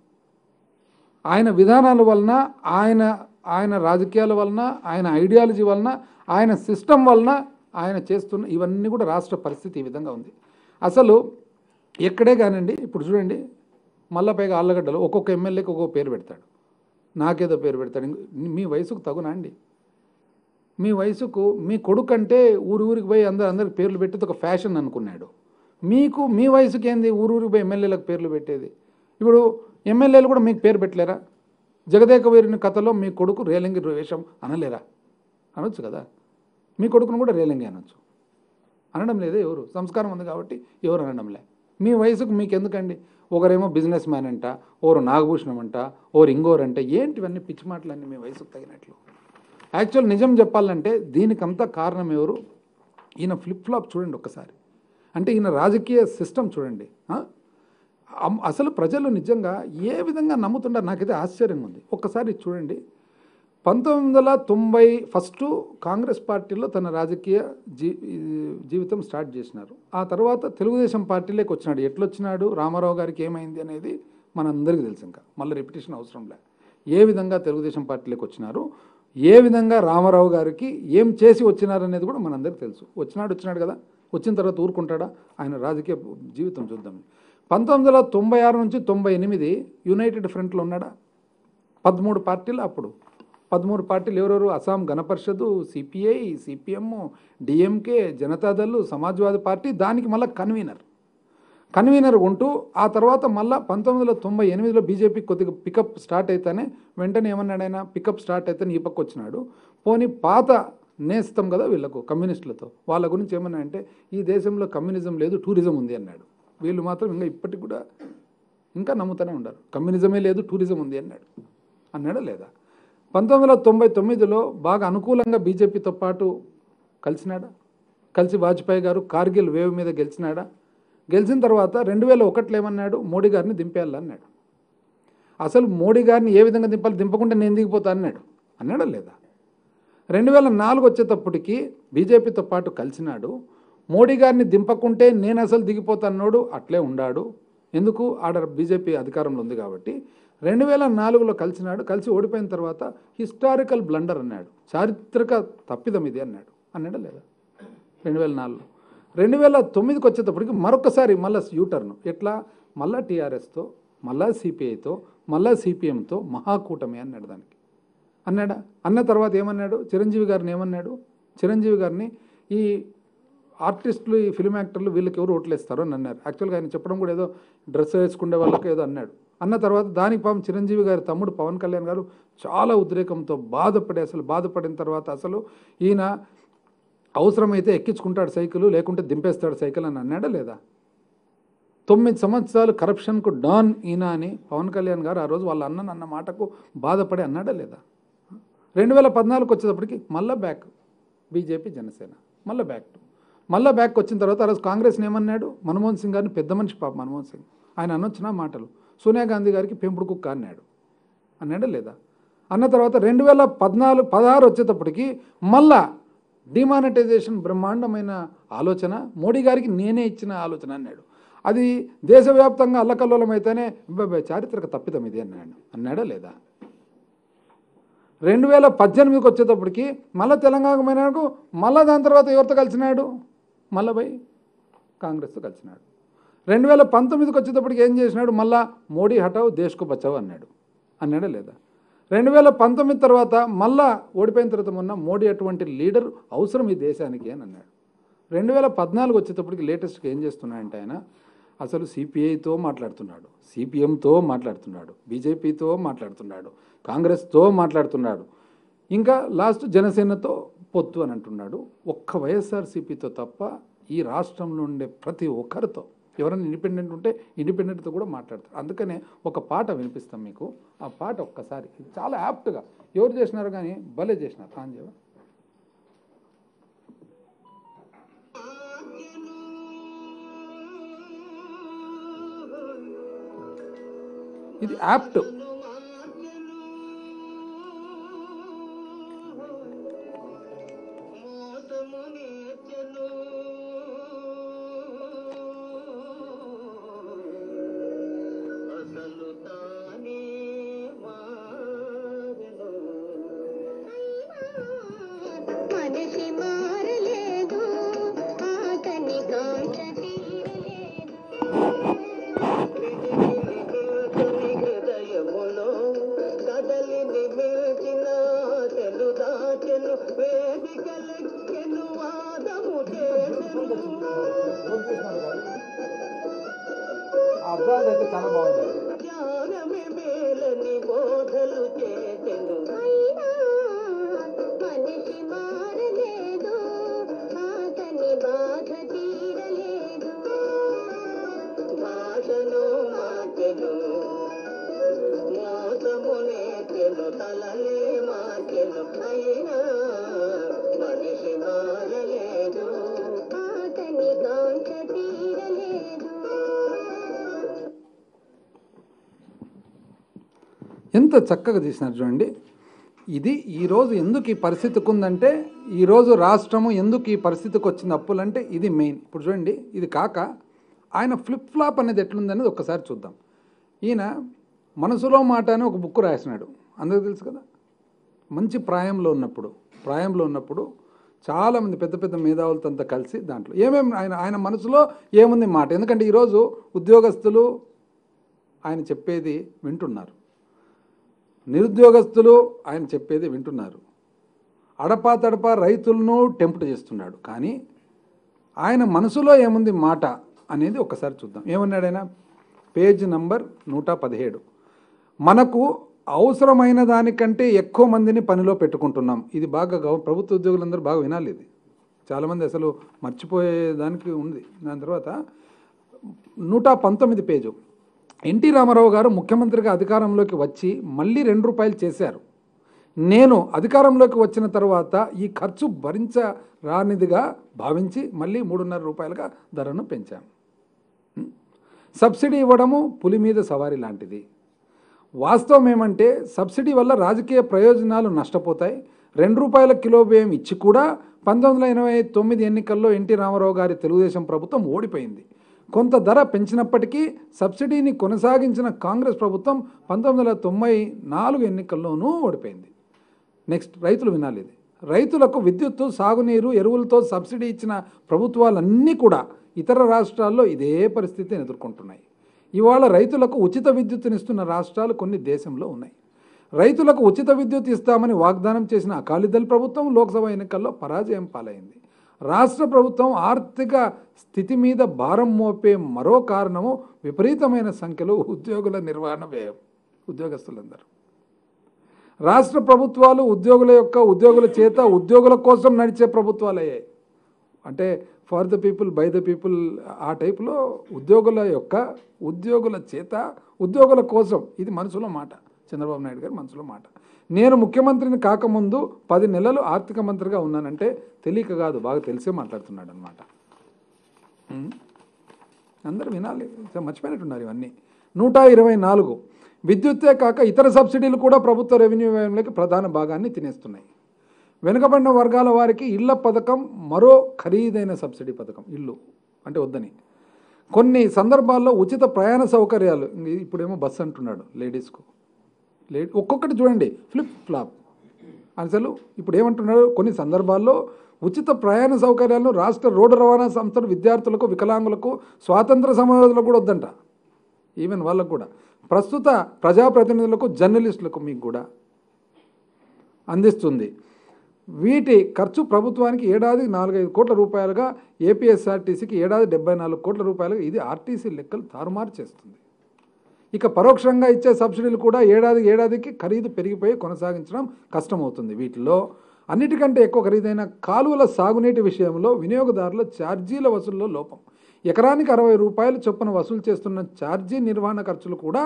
ఆయన విధానాల వలన, ఆయన రాజకీయాల వలన, ఆయన ఐడియాలజీ వలన, ఆయన సిస్టమ్ వలన ఆయన చేస్తున్న ఇవన్నీ కూడా రాష్ట్ర పరిస్థితి ఈ విధంగా ఉంది. అసలు ఎక్కడే కానండి, ఇప్పుడు చూడండి, మళ్ళపైగా ఆళ్ళగడ్డలో ఒక్కొక్క ఎమ్మెల్యేకి ఒక్కొక్క పేరు పెడతాడు, నాకేదో పేరు పెడతాడు. మీ వయసుకు తగునా అండి? మీ వయసుకు మీ కొడుకు అంటే ఊరికి పోయి అందరికి పేర్లు పెట్టేది ఒక ఫ్యాషన్ అనుకున్నాడు. మీ వయసుకి ఏంది ఊరికి పోయి ఎమ్మెల్యేలకు పేర్లు పెట్టేది? ఇప్పుడు ఎమ్మెల్యేలు కూడా మీకు పేరు పెట్టలేరా? జగదేక వీరుని కథలో మీ కొడుకు రేలంగి వేషం అనలేరా? అనొచ్చు కదా. మీ కొడుకును కూడా రేలంగి అనొచ్చు, అనడం లేదే ఎవరు? సంస్కారం ఉంది కాబట్టి ఎవరు అనడంలే. మీ వయసుకు మీకు ఎందుకండి? ఒకరేమో బిజినెస్ మ్యాన్ అంట, ఓరు నాగభూషణం అంట, ఓరు ఇంగోరంట. ఏంటివన్నీ పిచ్చి మాటలన్నీ మీ వయసుకు తగినట్లు? యాక్చువల్ నిజం చెప్పాలంటే దీనికంతా కారణం ఎవరు? ఈయన ఫ్లిప్ ఫ్లాప్ చూడండి ఒక్కసారి. అంటే ఈయన రాజకీయ సిస్టమ్ చూడండి. అసలు ప్రజలు నిజంగా ఏ విధంగా నమ్ముతుంటారు నాకైతే ఆశ్చర్యంగా ఉంది. ఒక్కసారి చూడండి, 1991 కాంగ్రెస్ పార్టీలో తన రాజకీయ జీవితం స్టార్ట్ చేసినారు. ఆ తర్వాత తెలుగుదేశం పార్టీలోకి వచ్చినాడు. ఎట్లొచ్చినాడు, రామారావు గారికి ఏమైంది అనేది మనందరికీ తెలుసు, ఇంకా మళ్ళీ రిపిటేషన్ అవసరం లే. ఏ విధంగా తెలుగుదేశం పార్టీలోకి వచ్చినారు, ఏ విధంగా రామారావు గారికి ఏం చేసి వచ్చినారనేది కూడా మనందరికీ తెలుసు. వచ్చినాడు కదా, వచ్చిన తర్వాత ఊరుకుంటాడా? ఆయన రాజకీయ జీవితం చూద్దాం. 1996 నుంచి 98 యునైటెడ్ ఫ్రంట్లో ఉన్నాడా? 13 పార్టీలు. అప్పుడు 13 పార్టీలు ఎవరెవరు? Assam Gana Parishad, CPI, CPM, DMK, Janata Dal, Samajwadi party, దానికి మళ్ళీ కన్వీనర్ ఉంటూ ఆ తర్వాత మళ్ళీ 1998లో బీజేపీ కొద్దిగా పికప్ స్టార్ట్ అయితేనే వెంటనే ఏమన్నాడు ఆయన? పికప్ స్టార్ట్ అయితే ఈ పక్క వచ్చినాడు. పోనీ పాత నేస్తం కదా వీళ్ళకు కమ్యూనిస్టులతో, వాళ్ళ గురించి ఏమన్నా అంటే ఈ దేశంలో కమ్యూనిజం లేదు, టూరిజం ఉంది అన్నాడు. వీళ్ళు మాత్రం ఇంకా ఇప్పటికి కూడా ఇంకా నమ్ముతూనే ఉన్నారు, కమ్యూనిజమే లేదు, టూరిజం ఉంది అన్నాడా లేదా? 1999లో బాగా అనుకూలంగా బీజేపీతో పాటు కలిసి వాజ్పేయి గారు కార్గిల్ వేవ్ మీద గెలిచినాడా? గెలిచిన తర్వాత 2001లో ఏమన్నాడు? మోడీ గారిని దింపేయాలన్నాడు. అసలు మోడీ గారిని ఏ విధంగా దింపాలి? దింపకుండా నేను దిగిపోతా అన్నాడా లేదా? 2004 వచ్చేటప్పటికి బీజేపీతో పాటు కలిసినాడు. మోడీ గారిని దింపకుంటే నేను అసలు దిగిపోతాన్నాడు, అట్లే ఉండాడు. ఎందుకు? ఆడ బీజేపీ అధికారంలో ఉంది కాబట్టి. 2004లో కలిసినాడు. కలిసి ఓడిపోయిన తర్వాత హిస్టారికల్ బ్లండర్ అన్నాడు, చారిత్రక తప్పిదం ఇది అన్నాడా లేదా? 2004లో 2009కి వచ్చేటప్పటికి మరొకసారి మళ్ళీ యూటర్న్. ఎట్లా? మళ్ళా టీఆర్ఎస్తో, మళ్ళా సిపిఐతో, మళ్ళా సిపిఎంతో మహాకూటమి అన్నాడు. దానికి అన్న తర్వాత ఏమన్నాడు? చిరంజీవి గారిని ఏమన్నాడు? చిరంజీవి గారిని ఈ ఆర్టిస్టులు, ఈ ఫిల్మ్ యాక్టర్లు వీళ్ళకి ఎవరు ఓట్లేస్తారు అని అన్నారు. యాక్చువల్గా ఆయన చెప్పడం కూడా ఏదో డ్రెస్ వేసుకునే వాళ్ళకి ఏదో అన్న తర్వాత దానికి పాపం చిరంజీవి గారి తమ్ముడు పవన్ కళ్యాణ్ గారు చాలా ఉద్రేకంతో బాధపడిన తర్వాత అసలు ఈయన అవసరమైతే ఎక్కించుకుంటాడు సైకిల్, లేకుంటే దింపేస్తాడు సైకిల్ అని అన్నాడా లేదా? 9 సంవత్సరాలు కరప్షన్కు డాన్ ఈయన అని పవన్ కళ్యాణ్ గారు ఆ రోజు వాళ్ళ అన్న మాటకు బాధపడి అన్నాడా లేదా? 2014కి వచ్చేటప్పటికి మళ్ళా బ్యాక్ బీజేపీ, జనసేన, మళ్ళా బ్యాక్ వచ్చిన తర్వాత ఆ రోజు కాంగ్రెస్ని ఏమన్నాడు? మన్మోహన్ సింగ్ గారిని పెద్ద మనిషి పాప మన్మోహన్ సింగ్, ఆయన అనొచ్చిన మాటలు. సోనియా గాంధీ గారికి పెంపుడు కుక్క అన్నాడా లేదా? అన్న తర్వాత 2016 వచ్చేటప్పటికి మళ్ళా డిమానిటైజేషన్ బ్రహ్మాండమైన ఆలోచన, మోడీ గారికి నేనే ఇచ్చిన ఆలోచన అన్నాడు. అది దేశవ్యాప్తంగా అల్లకల్లోలం అయితేనే చారిత్రక తప్పిదం ఇది అన్నాడా లేదా? 2018కి వచ్చేటప్పటికి మళ్ళీ తెలంగాణకు మళ్ళీ దాని తర్వాత ఎవరితో కలిసినాడు? మళ్ళీ పోయి కాంగ్రెస్తో కలిసినాడు. 2019కి వచ్చేటప్పటికి ఏం చేసినాడు? మళ్ళా మోడీ హటావ్ దేశ్కు బచావ్ అన్నాడా లేదా? 2019 తర్వాత మళ్ళా ఓడిపోయిన తర్వాత మొన్న మోడీ అటువంటి లీడర్ అవసరం ఈ దేశానికి అని అన్నాడు. 2014 వచ్చేటప్పటికి లేటెస్ట్గా ఏం చేస్తున్నాయంటే ఆయన అసలు సిపిఐతో మాట్లాడుతున్నాడు, సిపిఎంతో మాట్లాడుతున్నాడు, బీజేపీతో మాట్లాడుతున్నాడు, కాంగ్రెస్తో మాట్లాడుతున్నాడు, ఇంకా లాస్ట్ జనసేనతో పొత్తు అని అంటున్నాడు. ఒక్క వైఎస్ఆర్సీపీతో తప్ప ఈ రాష్ట్రంలో ఉండే ప్రతి ఒక్కరితో ఎవరైనా ఇండిపెండెంట్ ఉంటే ఇండిపెండెంట్తో కూడా మాట్లాడతారు. అందుకనే ఒక పాట వినిపిస్తాం మీకు. ఆ పాట ఒక్కసారి చాలా యాప్ట్గా ఎవరు చేసినారు కానీ భలే చేసినారు. తాంజేవ ఇది యాప్ట్. అబ్బాయి అయితే చాలా బాగుంది. ఎంత చక్కగా తీసినారు చూడండి. ఇది ఈరోజు ఎందుకు ఈ పరిస్థితికి ఉందంటే, ఈరోజు రాష్ట్రము ఎందుకు ఈ పరిస్థితికి వచ్చింది అప్పులంటే ఇది మెయిన్. ఇప్పుడు చూడండి, ఇది కాక ఆయన ఫ్లిప్ ఫ్లాప్ అనేది ఎట్లుందనేది ఒక్కసారి చూద్దాం. ఈయన మనసులో మాట అని ఒక బుక్ రాసినాడు, అందరికీ తెలుసు కదా. మంచి ప్రాయంలో ఉన్నప్పుడు చాలామంది పెద్ద పెద్ద మేధావులతో కలిసి దాంట్లో ఏమేమి ఆయన మనసులో ఏముంది మాట. ఎందుకంటే ఈరోజు ఉద్యోగస్తులు ఆయన చెప్పేది వింటున్నారు, నిరుద్యోగస్తులు ఆయన చెప్పేది వింటున్నారు, అడపా రైతులను టెంప్ట్ చేస్తున్నాడు. కానీ ఆయన మనసులో ఏముంది మాట అనేది ఒకసారి చూద్దాం. ఏమన్నాడు ఆయన? Page number 117. మనకు అవసరమైన దానికంటే ఎక్కువ మందిని పనిలో పెట్టుకుంటున్నాం. ఇది బాగా ప్రభుత్వ ఉద్యోగులందరూ బాగా వినాలి. ఇది చాలామంది అసలు మర్చిపోయేదానికి ఉంది. దాని తర్వాత 119 పేజు. ఎన్టీ రామారావు గారు ముఖ్యమంత్రిగా అధికారంలోకి వచ్చి మళ్ళీ ₹2 చేశారు. నేను అధికారంలోకి వచ్చిన తర్వాత ఈ ఖర్చు భరించరానిదిగా భావించి మళ్ళీ ₹3.5 ధరను పెంచాను. సబ్సిడీ ఇవ్వడము పులి మీద సవారీ లాంటిది. వాస్తవం ఏమంటే సబ్సిడీ వల్ల రాజకీయ ప్రయోజనాలు నష్టపోతాయి. ₹2 కిలో బియ్యం ఇచ్చి కూడా 1989 ఎన్నికల్లో ఎన్టీ రామారావు గారి తెలుగుదేశం ప్రభుత్వం ఓడిపోయింది. కొంత ధర పెంచినప్పటికీ సబ్సిడీని కొనసాగించిన కాంగ్రెస్ ప్రభుత్వం 1994 ఎన్నికల్లోనూ ఓడిపోయింది. నెక్స్ట్, రైతులు వినాలి. ఇది రైతులకు విద్యుత్తు, సాగునీరు, ఎరువులతో సబ్సిడీ ఇచ్చిన ప్రభుత్వాలన్నీ కూడా ఇతర రాష్ట్రాల్లో ఇదే పరిస్థితిని ఎదుర్కొంటున్నాయి. ఇవాళ రైతులకు ఉచిత విద్యుత్తునిస్తున్న రాష్ట్రాలు కొన్ని దేశంలో ఉన్నాయి. రైతులకు ఉచిత విద్యుత్ ఇస్తామని వాగ్దానం చేసిన అకాలీదళ్ ప్రభుత్వం లోక్సభ ఎన్నికల్లో పరాజయం పాలైంది. రాష్ట్ర ప్రభుత్వం ఆర్థిక స్థితి మీద భారం మోపే మరో కారణము విపరీతమైన సంఖ్యలో ఉద్యోగుల నిర్వహణ వ్యయం. ఉద్యోగస్తులందరూ రాష్ట్ర ప్రభుత్వాలు ఉద్యోగుల చేత ఉద్యోగుల కోసం నడిచే ప్రభుత్వాలు అయ్యాయి. అంటే for the people by the people ఆ టైపులో ఉద్యోగుల చేత ఉద్యోగుల కోసం. ఇది మనసులో మాట, చంద్రబాబు నాయుడు గారి మనసులో మాట. నేను ముఖ్యమంత్రిని కాకముందు 10 నెలలు ఆర్థిక మంత్రిగా ఉన్నానంటే తెలియక కాదు, బాగా తెలిసే మాట్లాడుతున్నాడు అనమాట. అందరూ వినాలి, మర్చిపోయినట్టున్నారు ఇవన్నీ. 124. విద్యుత్తే కాక ఇతర సబ్సిడీలు కూడా ప్రభుత్వ రెవెన్యూ వ్యయంలోకి ప్రధాన భాగాన్ని తినేస్తున్నాయి. వెనుకబడిన వర్గాల వారికి ఇళ్ల పథకం మరో ఖరీదైన సబ్సిడీ పథకం. ఇల్లు అంటే వద్దని కొన్ని సందర్భాల్లో ఉచిత ప్రయాణ సౌకర్యాలు. ఇప్పుడేమో బస్సు అంటున్నాడు లేడీస్కు. ఒక్కొక్కటి చూడండి ఫ్లిప్ ఫ్లాప్. అసలు ఇప్పుడు ఏమంటున్నాడు? కొన్ని సందర్భాల్లో ఉచిత ప్రయాణ సౌకర్యాలను రాష్ట్ర రోడ్డు రవాణా సంస్థలు విద్యార్థులకు, వికలాంగులకు, స్వాతంత్ర సమరయోధులకు కూడా వద్దంట. ఈవెన్ వాళ్ళకు కూడా, ప్రస్తుత ప్రజాప్రతినిధులకు, జర్నలిస్టులకు మీకు కూడా అందిస్తుంది. వీటి ఖర్చు ప్రభుత్వానికి ఏడాది 4-5 కోట్ల రూపాయలుగా, ఏపీఎస్ఆర్టీసీకి ఏడాది 74 కోట్ల రూపాయలుగా. ఇది ఆర్టీసీ లెక్కలు తారుమారు చేస్తుంది. ఇక పరోక్షంగా ఇచ్చే సబ్సిడీలు కూడా ఏడాదికి ఖరీదు పెరిగిపోయి కొనసాగించడం కష్టమవుతుంది. వీటిలో అన్నిటికంటే ఎక్కువ ఖరీదైన కాలువల సాగునీటి విషయంలో వినియోగదారుల ఛార్జీల వసూల్లో లోపం. ఎకరానికి ₹60 చొప్పున వసూలు చేస్తున్న ఛార్జీ నిర్వహణ ఖర్చులు కూడా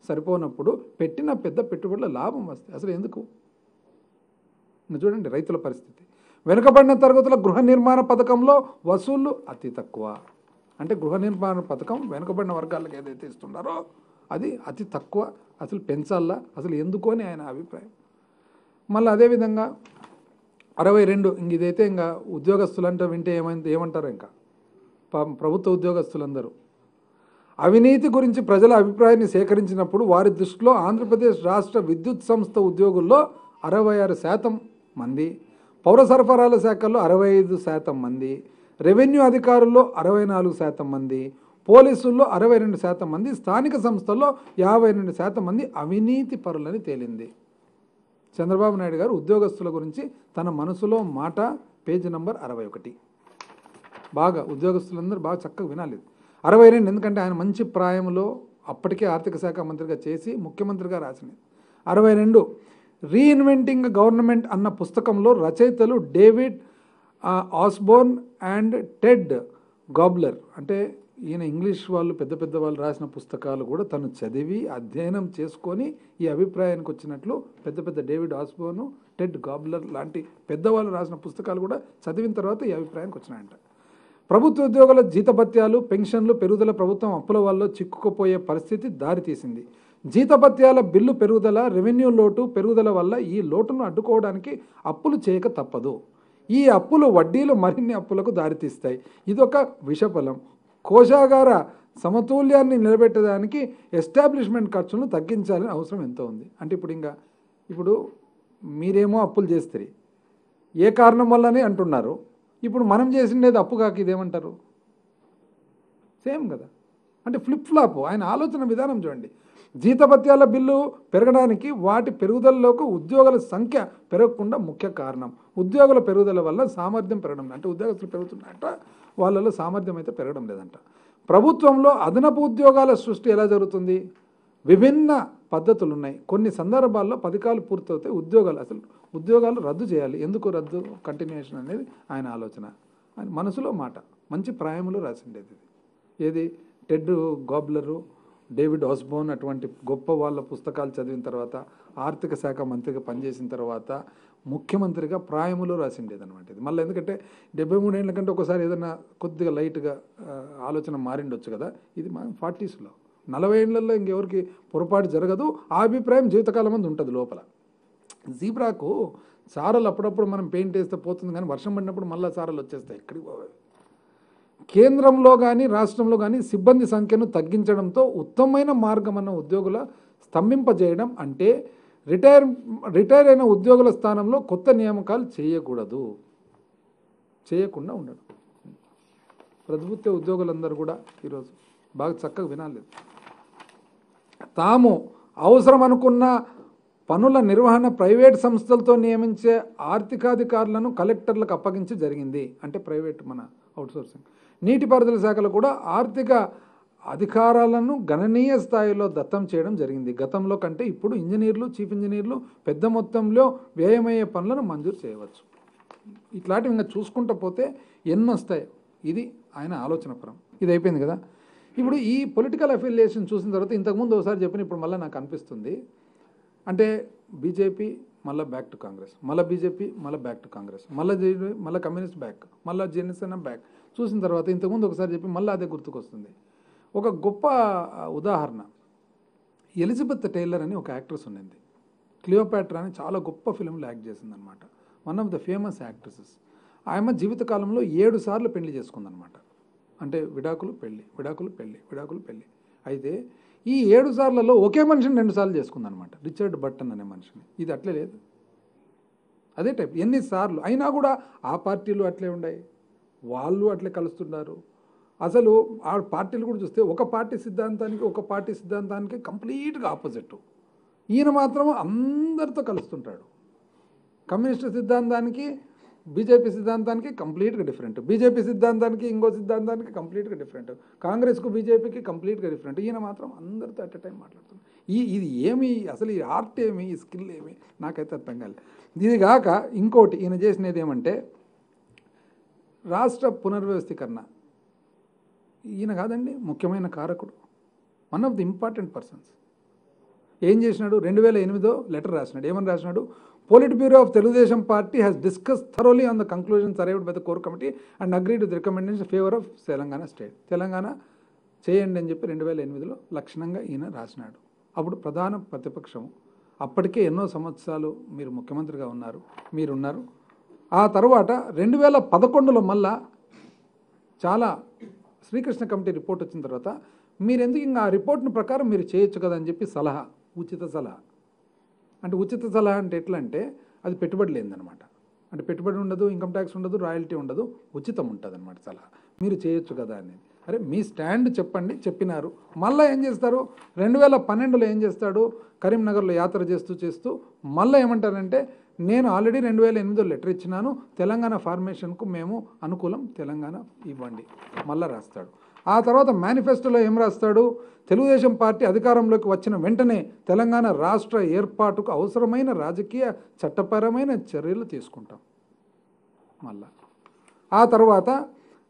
సరిపోనప్పుడు పెట్టిన పెద్ద పెట్టుబడుల లాభం వస్తాయి. అసలు ఎందుకు? చూడండి రైతుల పరిస్థితి. వెనుకబడిన తరగతుల గృహ నిర్మాణ పథకంలో వసూళ్లు అతి తక్కువ. అంటే గృహ నిర్మాణ పథకం వెనుకబడిన వర్గాలకు ఏదైతే ఇస్తున్నారో అది అతి తక్కువ. అసలు పెంచాలా అసలు ఎందుకు అని ఆయన అభిప్రాయం. మళ్ళీ అదేవిధంగా 62. ఇదైతే ఇంకా ఉద్యోగస్తులంటే వింటే ఏమంటారు? ఇంకా ప్రభుత్వ ఉద్యోగస్తులందరూ అవినీతి గురించి ప్రజల అభిప్రాయాన్ని సేకరించినప్పుడు వారి దృష్టిలో ఆంధ్రప్రదేశ్ రాష్ట్ర విద్యుత్ సంస్థ ఉద్యోగుల్లో 66% మంది, పౌర సరఫరాల శాఖల్లో 65% మంది, రెవెన్యూ అధికారుల్లో 64% మంది, పోలీసుల్లో 62% మంది, స్థానిక సంస్థల్లో 52% మంది అవినీతి పరులని తేలింది. చంద్రబాబు నాయుడు గారు ఉద్యోగస్తుల గురించి తన మనసులో మాట, పేజ్ నంబర్ 61. బాగా ఉద్యోగస్తులందరూ బాగా చక్కగా వినాలి. 62. ఎందుకంటే ఆయన మంచి ప్రాయంలో అప్పటికే ఆర్థిక శాఖ మంత్రిగా చేసి ముఖ్యమంత్రిగా రాసినది. 62. రీఇన్వెంటింగ్ గవర్నమెంట్ అన్న పుస్తకంలో రచయితలు డేవిడ్ ఆస్బోర్న్ అండ్ టెడ్ గాబ్లర్, అంటే ఈయన ఇంగ్లీష్ వాళ్ళు పెద్ద వాళ్ళు రాసిన పుస్తకాలు కూడా తను చదివి అధ్యయనం చేసుకొని ఈ అభిప్రాయానికి వచ్చినట్లు పెద్ద డేవిడ్ ఆస్బోర్న్, టెడ్ గాబ్లర్ లాంటి పెద్దవాళ్ళు రాసిన పుస్తకాలు కూడా చదివిన తర్వాత ఈ అభిప్రాయానికి వచ్చినాయంట. ప్రభుత్వ ఉద్యోగుల జీతభత్యాలు, పెన్షన్లు పెరుగుదల ప్రభుత్వం అప్పుల వల్ల చిక్కుకుపోయే పరిస్థితి దారితీసింది. జీతభత్యాల బిల్లు పెరుగుదల, రెవెన్యూ లోటు పెరుగుదల వల్ల ఈ లోటును అడ్డుకోవడానికి అప్పులు చేయక తప్పదు. ఈ అప్పులు వడ్డీలు మరిన్ని అప్పులకు దారితీస్తాయి. ఇదొక విషఫలం. కోశాగార సమతుల్యాన్ని నిలబెట్టడానికి ఎస్టాబ్లిష్మెంట్ ఖర్చులను తగ్గించాలని అవసరం ఎంతో ఉంది. అంటే ఇప్పుడు మీరేమో అప్పులు చేస్తారు, ఏ కారణం వల్లనే అంటున్నారు. ఇప్పుడు మనం చేసిండేది అప్పు కాక ఇదేమంటారు? సేమ్ కదా. అంటే ఫ్లిప్ ఫ్లాప్. ఆయన ఆలోచన విధానం చూడండి. జీతభత్యాల బిల్లు పెరగడానికి వాటి పెరుగుదలలోకి ఉద్యోగుల సంఖ్య పెరగకుండా ముఖ్య కారణం. ఉద్యోగుల పెరుగుదల వల్ల సామర్థ్యం పెరగడం, అంటే ఉద్యోగస్తులు పెరుగుతున్నాయంట, వాళ్ళలో సామర్థ్యం అయితే పెరగడం లేదంట. ప్రభుత్వంలో అదనపు ఉద్యోగాల సృష్టి ఎలా జరుగుతుంది? విభిన్న పద్ధతులు ఉన్నాయి. కొన్ని సందర్భాల్లో పథకాలు పూర్తవుతాయి, ఉద్యోగాలు రద్దు చేయాలి. ఎందుకు రద్దు, కంటిన్యూషన్ అనేది ఆయన ఆలోచన, ఆయన మనసులో మాట. మంచి ప్రాయములు రాసిండేది ఏది, టెడ్ గాబ్లరు, డేవిడ్ ఆస్బోర్న్ అటువంటి గొప్ప వాళ్ళ పుస్తకాలు చదివిన తర్వాత, ఆర్థిక శాఖ మంత్రిగా పనిచేసిన తర్వాత ముఖ్యమంత్రిగా ప్రాయములో రాసిండేది అనమాట ఇది. మళ్ళీ ఎందుకంటే 73 ఏళ్ళ కంటే ఒకసారి ఏదైనా కొద్దిగా లైట్గా ఆలోచన మారిండొచ్చు కదా. ఇది మా 40స్లో, 40 ఏళ్లలో ఇంకెవరికి పొరపాటు జరగదు. ఆ అభిప్రాయం జీవితకాలం మంది ఉంటుంది లోపల. జీబ్రాకు సారలు అప్పుడప్పుడు మనం పెయింట్ వేస్తే పోతుంది, కానీ వర్షం పడినప్పుడు మళ్ళీ సారలు వచ్చేస్తాయి. ఎక్కడికి పోవాలి? కేంద్రంలో కానీ రాష్ట్రంలో కానీ సిబ్బంది సంఖ్యను తగ్గించడంతో ఉత్తమమైన మార్గం అన్న ఉద్యోగుల స్తంభింపజేయడం, అంటే రిటైర్ అయిన ఉద్యోగుల స్థానంలో కొత్త నియామకాలు చేయకుండా ఉండడం. ప్రభుత్వ ఉద్యోగులందరూ కూడా ఈరోజు బాగా చక్కగా వినాలి. తాము అవసరం అనుకున్న పనుల నిర్వహణ ప్రైవేట్ సంస్థలతో నియమించే ఆర్థికాధికారులను కలెక్టర్లకు అప్పగించి జరిగింది. అంటే ప్రైవేట్ మన అవుట్సోర్సింగ్. నీటిపారుదల శాఖలో కూడా ఆర్థిక అధికారాలను గణనీయ స్థాయిలో దత్తం చేయడం జరిగింది. గతంలో కంటే ఇప్పుడు ఇంజనీర్లు, చీఫ్ ఇంజనీర్లు పెద్ద మొత్తంలో వ్యయమయ్యే పనులను మంజూరు చేయవచ్చు. ఇట్లాంటివి ఇంకా చూసుకుంటూ పోతే ఎన్ని వస్తాయి. ఇది ఆయన ఆలోచనపరం. ఇది అయిపోయింది కదా. ఇప్పుడు ఈ పొలిటికల్ అఫిలియేషన్ చూసిన తర్వాత, ఇంతకుముందు ఒకసారి చెప్పిన, ఇప్పుడు మళ్ళీ నాకు అనిపిస్తుంది, అంటే బీజేపీ మళ్ళీ బ్యాక్ టు కాంగ్రెస్, మళ్ళీ బీజేపీ మళ్ళీ బ్యాక్ టు కాంగ్రెస్, మళ్ళీ కమ్యూనిస్ట్ బ్యాక్, మళ్ళీ జనసేన బ్యాక్. చూసిన తర్వాత ఇంతకుముందు ఒకసారి చెప్పి మళ్ళీ అదే గుర్తుకొస్తుంది. ఒక గొప్ప ఉదాహరణ, ఎలిజబెత్ టైలర్ అని ఒక యాక్ట్రెస్ ఉండింది. క్లియోపాట్రా అని చాలా గొప్ప ఫిల్మ్లో యాక్ట్ చేసిందనమాట. One of the famous actresses. ఆమె జీవితకాలంలో 7 సార్లు పెళ్లి చేసుకుందనమాట. అంటే విడాకులు పెళ్ళి, విడాకులు పెళ్ళి, విడాకులు పెళ్ళి. అయితే ఈ 7 సార్లలో ఒకే మనిషిని 2 సార్లు చేసుకుందనమాట, రిచర్డ్ బట్టన్ అనే మనిషిని. ఇది అట్లే లేదు, అదే టైప్. ఎన్నిసార్లు అయినా కూడా ఆ పార్టీలు అట్లే ఉన్నాయి, వాళ్ళు అట్లే కలుస్తున్నారు. అసలు ఆ పార్టీలు కూడా చూస్తే ఒక పార్టీ సిద్ధాంతానికి కంప్లీట్గా ఆపోజిట్. ఈయన మాత్రం అందరితో కలుస్తుంటాడు. కమ్యూనిస్ట్ సిద్ధాంతానికి, బీజేపీ సిద్ధాంతానికి కంప్లీట్గా డిఫరెంట్, బీజేపీ సిద్ధాంతానికి ఇంకో సిద్ధాంతానికి కంప్లీట్గా డిఫరెంట్, కాంగ్రెస్కు బీజేపీకి కంప్లీట్గా డిఫరెంట్. ఈయన మాత్రం అందరితో అట్ ఎ టైం మాట్లాడుతున్నాడు. ఇది ఏమి, అసలు ఈ ఆర్ట్ ఏమి, ఈ స్కిల్ ఏమి, నాకైతే అర్థం కాలేదు. ఇది కాక ఇంకోటి ఈయన చేసినది ఏమంటే, రాష్ట్ర పునర్వ్యవస్థీకరణ. ఈయన కాదండి ముఖ్యమైన కారకుడు, one of the important persons. ఏం చేసినాడు? 2008 లెటర్ రాసినాడు. ఏమని రాసినాడు? Politburo of Telugu Desam party has discuss thoroughly on the conclusions arrived by the core committee and agreed with recommendation favour of Telangana state. Telangana చేయండి అని చెప్పి 2008లో లక్షణంగా ఈయన రాసినాడు. అప్పుడు ప్రధాన ప్రతిపక్షం, అప్పటికే ఎన్నో సంవత్సరాలు మీరు ముఖ్యమంత్రిగా మీరున్నారు. ఆ తర్వాత 2011లో మళ్ళా చాలా శ్రీకృష్ణ కమిటీ రిపోర్ట్ వచ్చిన తర్వాత, మీరెందుకు ఇంకా ఆ రిపోర్ట్ని ప్రకారం మీరు చేయొచ్చు కదా అని చెప్పి సలహా, ఉచిత సలహా. అంటే ఉచిత సలహా అంటే ఎట్లా అంటే, అది పెట్టుబడి లేదనమాట. అంటే పెట్టుబడి ఉండదు, ఇన్కమ్ ట్యాక్స్ ఉండదు, రాయల్టీ ఉండదు, ఉచితం ఉంటుంది అనమాట సలహా. మీరు చేయొచ్చు కదా అని. అరే మీ స్టాండ్ చెప్పండి, చెప్పినారు. మళ్ళీ ఏం చేస్తారు? 2012లో ఏం చేస్తాడు? కరీంనగర్లో యాత్ర చేస్తూ మళ్ళీ ఏమంటారంటే, నేను ఆల్రెడీ 2008లో లెటర్ ఇచ్చినాను, తెలంగాణ ఫార్మేషన్కు మేము అనుకూలం, తెలంగాణ ఇవ్వండి మళ్ళీ రాస్తాడు. ఆ తర్వాత మేనిఫెస్టోలో ఏం రాస్తాడు? తెలుగుదేశం పార్టీ అధికారంలోకి వచ్చిన వెంటనే తెలంగాణ రాష్ట్ర ఏర్పాటుకు అవసరమైన రాజకీయ చట్టపరమైన చర్యలు తీసుకుంటాం. మళ్ళా ఆ తర్వాత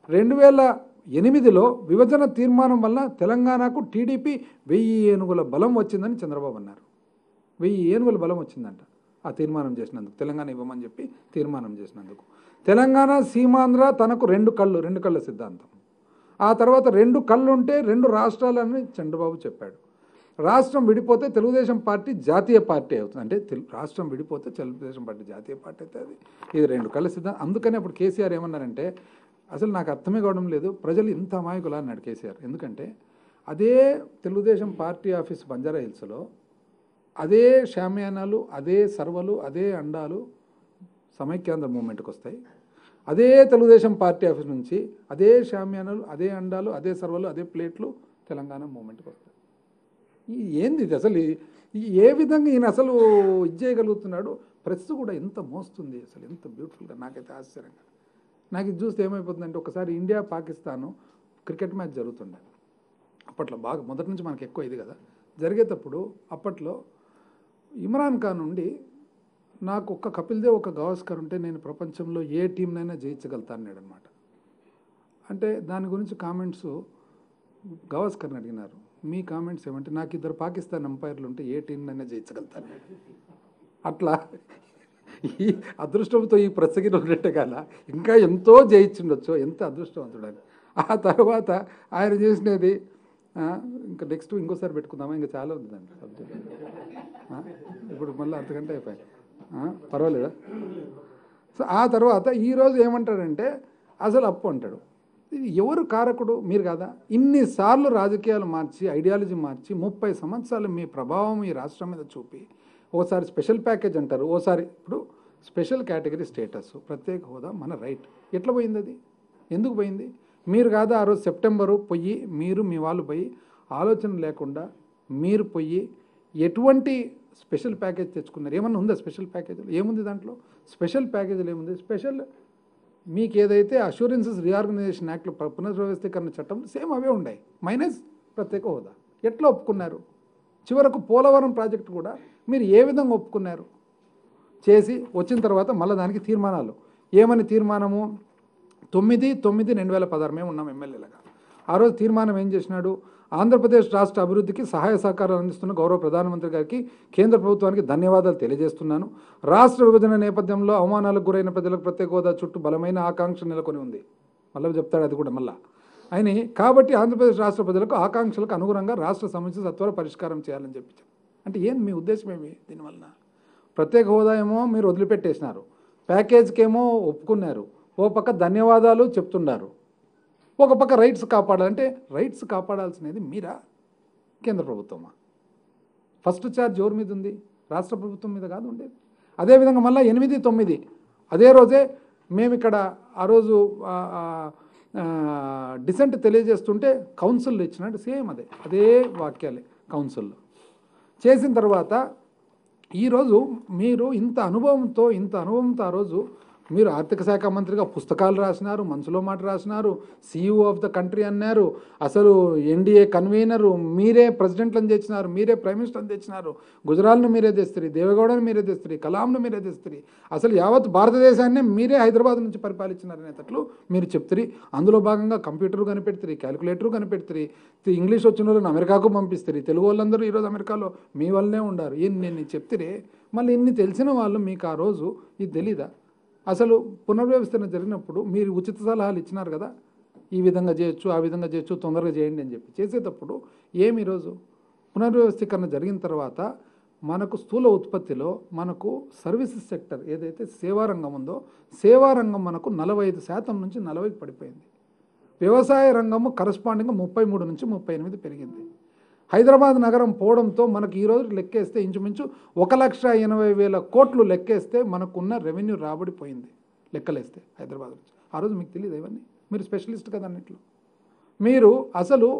2008లో విభజన తీర్మానం వల్ల తెలంగాణకు టీడీపీ 1000 ఏనుగుల బలం వచ్చిందని చంద్రబాబు అన్నారు. 1000 ఏనుగుల బలం వచ్చిందంట ఆ తీర్మానం చేసినందుకు, తెలంగాణ ఇవ్వమని చెప్పి తీర్మానం చేసినందుకు. తెలంగాణ సీమాంధ్ర తనకు 2 కళ్ళ సిద్ధాంతం. ఆ తర్వాత 2 కళ్ళు ఉంటే 2 రాష్ట్రాలని చంద్రబాబు చెప్పాడు. రాష్ట్రం విడిపోతే తెలుగుదేశం పార్టీ జాతీయ పార్టీ అవుతుంది. అంటే రాష్ట్రం విడిపోతే తెలుగుదేశం పార్టీ జాతీయ పార్టీ అవుతుంది. ఇది 2 కళ్ళ సిద్ధాంతం. అందుకని అప్పుడు కేసీఆర్ ఏమన్నారంటే, అసలు నాకు అర్థమే కావడం లేదు, ప్రజలు ఇంత అమాయకులా అన్నాడు కేసీఆర్. ఎందుకంటే అదే తెలుగుదేశం పార్టీ ఆఫీస్ బంజారా హిల్స్లో అదే షామ్యానాలు, అదే సర్వలు, అదే అండాలు సమైక్యాంధ్ర మూమెంట్కి వస్తాయి. అదే తెలుగుదేశం పార్టీ ఆఫీస్ నుంచి అదే షామ్యానాలు, అదే అండాలు, అదే సర్వలు, అదే ప్లేట్లు తెలంగాణ మూమెంట్కి వస్తాయి. ఏంది ఇది అసలు? ఏ విధంగా ఈయన అసలు ఇది చేయగలుగుతున్నాడు? ప్రెస్ కూడా ఎంత మోస్తుంది అసలు, ఎంత బ్యూటిఫుల్గా, నాకైతే ఆశ్చర్యంగా. నాకు ఇది చూస్తే ఏమైపోతుందంటే, ఒకసారి ఇండియా పాకిస్తాను క్రికెట్ మ్యాచ్ జరుగుతుండే అప్పట్లో, బాగా మొదటి నుంచి మనకి ఎక్కువ ఇది కదా జరిగేటప్పుడు. అప్పట్లో ఇమ్రాన్ ఖాన్ ఉండి, నాకు ఒక్క కపిల్ దేవ్, ఒక గవాస్కర్ ఉంటే నేను ప్రపంచంలో ఏ టీంనైనా జయించగలుగుతాను అన్నాడు అనమాట. అంటే దాని గురించి కామెంట్స్ గవాస్కర్ని అడిగినారు, మీ కామెంట్స్ ఏమంటే, నాకు ఇద్దరు పాకిస్తాన్ అంపైర్లు ఉంటే ఏ టీంనైనా జయించగలుగుతాను. అట్లా ఈ అదృష్టంతో ఈ ప్రసగిన ఉన్నట్టే కదా, ఇంకా ఎంతో జయించుండొచ్చు, ఎంత అదృష్టవంతుడని. ఆ తర్వాత ఆయన చేసినది ఇంకా నెక్స్ట్ ఇంకోసారి పెట్టుకుందామా, ఇంకా చాలా ఉందండి సబ్జెక్ట్. ఇప్పుడు మళ్ళీ అంతకంటే అయిపోయాయి, పర్వాలేదా? సో ఆ తర్వాత ఈరోజు ఏమంటాడంటే, అసలు అప్పు అంటాడు. ఇది ఎవరు కారకుడు? మీరు కదా. ఇన్నిసార్లు రాజకీయాలు మార్చి, ఐడియాలజీ మార్చి, 30 సంవత్సరాలు మీ ప్రభావం ఈ రాష్ట్రం మీద చూపి, ఓసారి స్పెషల్ ప్యాకేజ్ అంటారు, ఓసారి ఇప్పుడు స్పెషల్ కేటగిరీ స్టేటస్, ప్రత్యేక హోదా మన రైట్. ఎట్లా పోయింది అది? ఎందుకు పోయింది? మీరు కాదా ఆ రోజు సెప్టెంబరు పోయి, మీరు మీ వాళ్ళు పోయి, ఆలోచన లేకుండా మీరు పోయి ఎటువంటి స్పెషల్ ప్యాకేజ్ తెచ్చుకున్నారు? ఏమన్నా ఉందా స్పెషల్ ప్యాకేజీలు? ఏముంది దాంట్లో? స్పెషల్ ప్యాకేజీలు ఏముంది? స్పెషల్ మీకు ఏదైతే అష్యూరెన్సెస్ రీఆర్గనైజేషన్ యాక్ట్లో పునర్వ్యవస్థీకరణ చట్టం సేమ్ అవే ఉన్నాయి, మైనస్ ప్రత్యేక హోదా. ఎట్లా ఒప్పుకున్నారు? చివరకు పోలవరం ప్రాజెక్టు కూడా మీరు ఏ విధంగా ఒప్పుకున్నారు? చేసి వచ్చిన తర్వాత మళ్ళీ దానికి తీర్మానాలు. ఏమని తీర్మానము? 9/9/2016 మేము ఉన్నాం ఎమ్మెల్యేలుగా. ఆ రోజు తీర్మానం ఏం చేసినాడు? ఆంధ్రప్రదేశ్ రాష్ట్ర అభివృద్ధికి సహాయ సహకారాలు అందిస్తున్న గౌరవ ప్రధానమంత్రి గారికి, కేంద్ర ప్రభుత్వానికి ధన్యవాదాలు తెలియజేస్తున్నాను. రాష్ట్ర విభజన నేపథ్యంలో అవమానాలకు గురైన ప్రజలకు ప్రత్యేక హోదా చుట్టూ బలమైన ఆకాంక్ష నెలకొని ఉంది. మళ్ళీ చెప్తాడు అది కూడా మళ్ళా ఆయన. కాబట్టి ఆంధ్రప్రదేశ్ రాష్ట్ర ప్రజలకు ఆకాంక్షలకు అనుగుణంగా రాష్ట్ర సమస్య సత్వర పరిష్కారం చేయాలని చెప్పించారు. అంటే ఏంది మీ ఉద్దేశం ఏమి దీనివలన? ప్రత్యేక హోదా ఏమో మీరు వదిలిపెట్టేసినారు, ప్యాకేజ్కేమో ఒప్పుకున్నారు, ఓ పక్క ధన్యవాదాలు చెప్తున్నారు, ఒక పక్క రైట్స్ కాపాడాలంటే, రైట్స్ కాపాడాల్సినది మీరా కేంద్ర ప్రభుత్వమా? ఫస్ట్ ఛార్జ్ ఎవరి మీద ఉంది? రాష్ట్ర ప్రభుత్వం మీద కాదు ఉండేది. అదేవిధంగా మళ్ళీ 8/9 అదే రోజే మేము ఇక్కడ ఆ రోజు డిసెంట్ తెలియజేస్తుంటే కౌన్సిల్ ఇచ్చినట్టు సేమ్ అదే వాక్యాలే కౌన్సిల్లో చేసిన తర్వాత. ఈరోజు మీరు ఇంత అనుభవంతో ఆ రోజు మీరు ఆర్థిక శాఖ మంత్రిగా పుస్తకాలు రాసినారు, మనసులో మాట రాసినారు, CEO ఆఫ్ ద కంట్రీ అన్నారు, అసలు NDA కన్వీనరు మీరే, ప్రెసిడెంట్లను తెచ్చినారు, మీరే ప్రైమ్ మినిస్టర్ని తెచ్చినారు, గుజరాల్ను మీరే తెస్తారు, దేవేగౌడను మీరే తెస్తారు, కలాంను మీరే తెస్తారు, అసలు యావత్ భారతదేశాన్ని మీరే హైదరాబాద్ నుంచి పరిపాలించినారు అనేటట్లు మీరు చెప్తారు. అందులో భాగంగా కంప్యూటర్ కనిపెడతారు, క్యాలిక్యులేటర్ కనిపెడతారు, ఇంగ్లీష్ వచ్చిన వాళ్ళని అమెరికాకు పంపిస్తారు, తెలుగు వాళ్ళందరూ ఈరోజు అమెరికాలో మీ వల్లనే ఉండారు. నేను చెప్తారే, మళ్ళీ ఇన్ని తెలిసిన వాళ్ళు మీకు ఆ రోజు ఇది తెలీదా? అసలు పునర్వ్యవస్థన జరిగినప్పుడు మీరు ఉచిత సలహాలు ఇచ్చినారు కదా, ఈ విధంగా చేయొచ్చు, ఆ విధంగా చేయొచ్చు, తొందరగా చేయండి అని చెప్పి చేసేటప్పుడు ఈరోజు పునర్వ్యవస్థీకరణ జరిగిన తర్వాత మనకు స్థూల ఉత్పత్తిలో మనకు సర్వీసెస్ సెక్టర్ ఏదైతే సేవారంగం ఉందో, సేవారంగం మనకు 45% నుంచి 40కి పడిపోయింది. వ్యవసాయ రంగము కరస్పాండింగ్గా 33 నుంచి 38 పెరిగింది. హైదరాబాద్ నగరం పోవడంతో మనకు ఈరోజు లెక్కేస్తే ఇంచుమించు 1,80,000 కోట్లు లెక్కేస్తే మనకున్న రెవెన్యూ రాబడిపోయింది లెక్కలేస్తే హైదరాబాద్ నుంచి. ఆ రోజు మీకు తెలియదు ఇవన్నీ? మీరు స్పెషలిస్ట్ కదా అన్నిట్లో. మీరు అసలు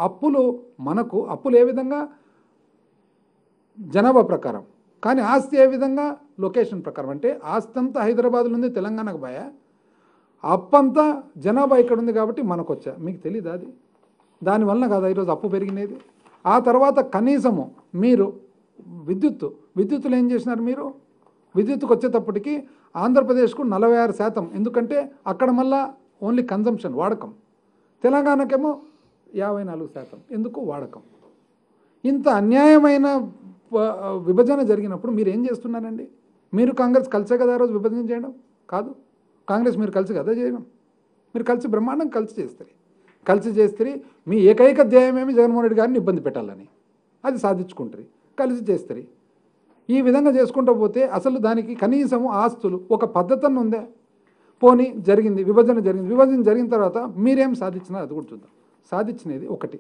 అప్పులు ఏ విధంగా జనాభా ప్రకారం, కానీ ఆస్తి ఏ విధంగా లొకేషన్ ప్రకారం. అంటే ఆస్తి అంతా హైదరాబాద్లో ఉంది, తెలంగాణకు పోయా, అప్పంతా జనాభా ఇక్కడ ఉంది కాబట్టి మనకు వచ్చా. మీకు తెలీదా అది? దానివల్ల కదా ఈరోజు అప్పు పెరిగినది. ఆ తర్వాత కనీసము మీరు విద్యుత్తులు ఏం చేసినారు? మీరు విద్యుత్తుకు వచ్చేటప్పటికి ఆంధ్రప్రదేశ్కు 46%, ఎందుకంటే అక్కడ మళ్ళా ఓన్లీ కన్జంప్షన్ వాడకం, తెలంగాణకేమో 54%, ఎందుకు వాడకం. ఇంత అన్యాయమైన విభజన జరిగినప్పుడు మీరు ఏం చేస్తున్నారండి? మీరు కాంగ్రెస్ కలిసే కదా ఆ రోజు విభజన చేయడం? కాదు, కాంగ్రెస్ మీరు కలిసి కదా చేయడం. మీరు కలిసి బ్రహ్మాండం కలిసి చేస్తారు. మీ ఏకైక ధ్యేయమేమి జగన్మోహన్ రెడ్డి గారిని ఇబ్బంది పెట్టాలని, అది సాధించుకుంటారు, కలిసి చేస్తారు. ఈ విధంగా చేసుకుంటూ పోతే అసలు దానికి కనీసము ఆస్తులు ఒక పద్ధతి ఉందే? పోనీ విభజన జరిగిన తర్వాత మీరేం సాధించినారు అది కూడా చూద్దాం. సాధించినది ఒకటి,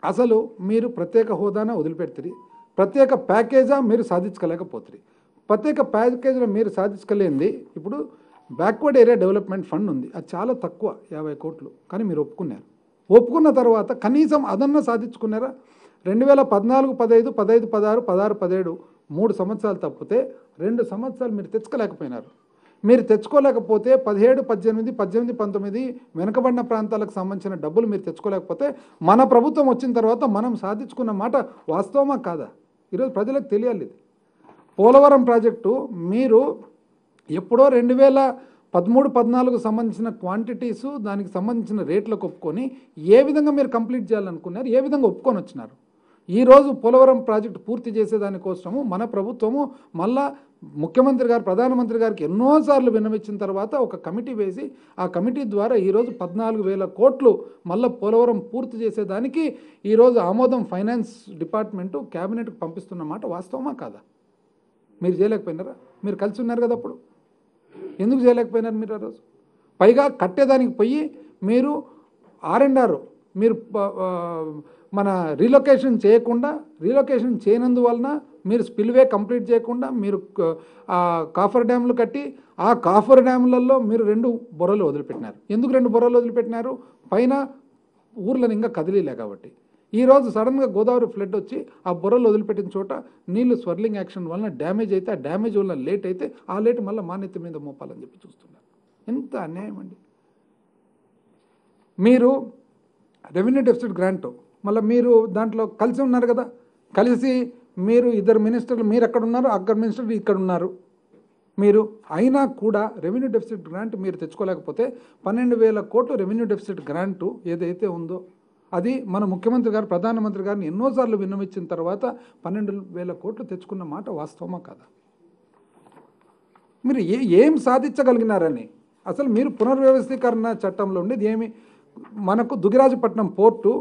అసలు మీరు ప్రత్యేక హోదాన వదిలిపెడతారు, ప్రత్యేక ప్యాకేజా మీరు సాధించలేకపోతుంది. ప్రత్యేక ప్యాకేజీలో మీరు సాధించలేనిది ఇప్పుడు బ్యాక్వర్డ్ ఏరియా డెవలప్మెంట్ ఫండ్ ఉంది, అది చాలా తక్కువ 50 కోట్లు, కానీ మీరు ఒప్పుకున్నారు. ఒప్పుకున్న తర్వాత కనీసం అదన్నా సాధించుకున్నారా? 2014, 15, 15, 16, 16, 17 3 సంవత్సరాలు తప్పితే 2 సంవత్సరాలు మీరు తెచ్చుకోలేకపోయినారు. మీరు తెచ్చుకోలేకపోతే 17, 18, 18, 19 వెనుకబడిన ప్రాంతాలకు సంబంధించిన డబ్బులు మీరు తెచ్చుకోలేకపోతే మన ప్రభుత్వం వచ్చిన తర్వాత మనం సాధించుకున్న మాట వాస్తవమా కాదా? ఈరోజు ప్రజలకు తెలియాలి. ఇది పోలవరం ప్రాజెక్టు మీరు ఎప్పుడో 2013, 14 సంబంధించిన క్వాంటిటీసు దానికి సంబంధించిన రేట్లకు ఒప్పుకొని ఏ విధంగా మీరు కంప్లీట్ చేయాలనుకున్నారు, ఏ విధంగా ఒప్పుకొని వచ్చినారు? ఈరోజు పోలవరం ప్రాజెక్టు పూర్తి చేసేదానికోసము మన ప్రభుత్వము మళ్ళా ముఖ్యమంత్రి గారు ప్రధానమంత్రి గారికి ఎన్నోసార్లు విన్నవించిన తర్వాత ఒక కమిటీ వేసి ఆ కమిటీ ద్వారా ఈరోజు 14,000 కోట్లు మళ్ళీ పోలవరం పూర్తి చేసేదానికి ఈరోజు ఆమోదం ఫైనాన్స్ డిపార్ట్మెంటు క్యాబినెట్కి పంపిస్తున్న మాట వాస్తవమా కాదా? మీరు చేయలేకపోయినారా? మీరు కలిసి ఉన్నారు కదా, అప్పుడు ఎందుకు చేయలేకపోయినారు మీరు ఆ రోజు? పైగా కట్టేదానికి పోయి మీరు R&R మీరు మన రీలొకేషన్ చేయకుండా, రీలొకేషన్ చేయనందువలన మీరు స్పిల్వే కంప్లీట్ చేయకుండా మీరు కాఫర్ డ్యాములు కట్టి ఆ కాఫర్ డ్యాములలో మీరు 2 బొర్రలు వదిలిపెట్టినారు. ఎందుకు 2 బొర్రలు వదిలిపెట్టినారు? పైన ఊర్లను ఇంకా కదిలీలే కాబట్టి. ఈరోజు సడన్గా గోదావరి ఫ్లడ్ వచ్చి ఆ బొర్రలు వదిలిపెట్టిన చోట నీళ్లు స్వర్లింగ్ యాక్షన్ వలన డ్యామేజ్ అయితే, ఆ డ్యామేజ్ వలన లేట్ అయితే ఆ లేట్ మళ్ళీ మాన్యత మీద మోపాలని చెప్పి చూస్తున్నారు. ఎంత అన్యాయం అండి! మీరు రెవెన్యూ డెఫిసిట్ గ్రాంట్ మళ్ళీ మీరు దాంట్లో కలిసి ఉన్నారు కదా, కలిసి మీరు 2 మినిస్టర్లు మీరు అక్కడ ఉన్నారు, అక్కడ మినిస్టర్లు ఇక్కడ ఉన్నారు. మీరు అయినా కూడా రెవెన్యూ డెఫిసిట్ గ్రాంట్ మీరు తెచ్చుకోలేకపోతే 12,000 కోట్లు రెవెన్యూ డెఫిసిట్ గ్రాంటు ఏదైతే ఉందో అది మన ముఖ్యమంత్రి గారు ప్రధానమంత్రి గారిని ఎన్నోసార్లు విన్నవించిన తర్వాత 12,000 కోట్లు తెచ్చుకున్న మాట వాస్తవమా కాదా? మీరు ఏం సాధించగలిగినారని అసలు మీరు పునర్వ్యవస్థీకరణ చట్టంలో ఉండేది ఏమి? మనకు దుగిరాజపట్నం పోర్టు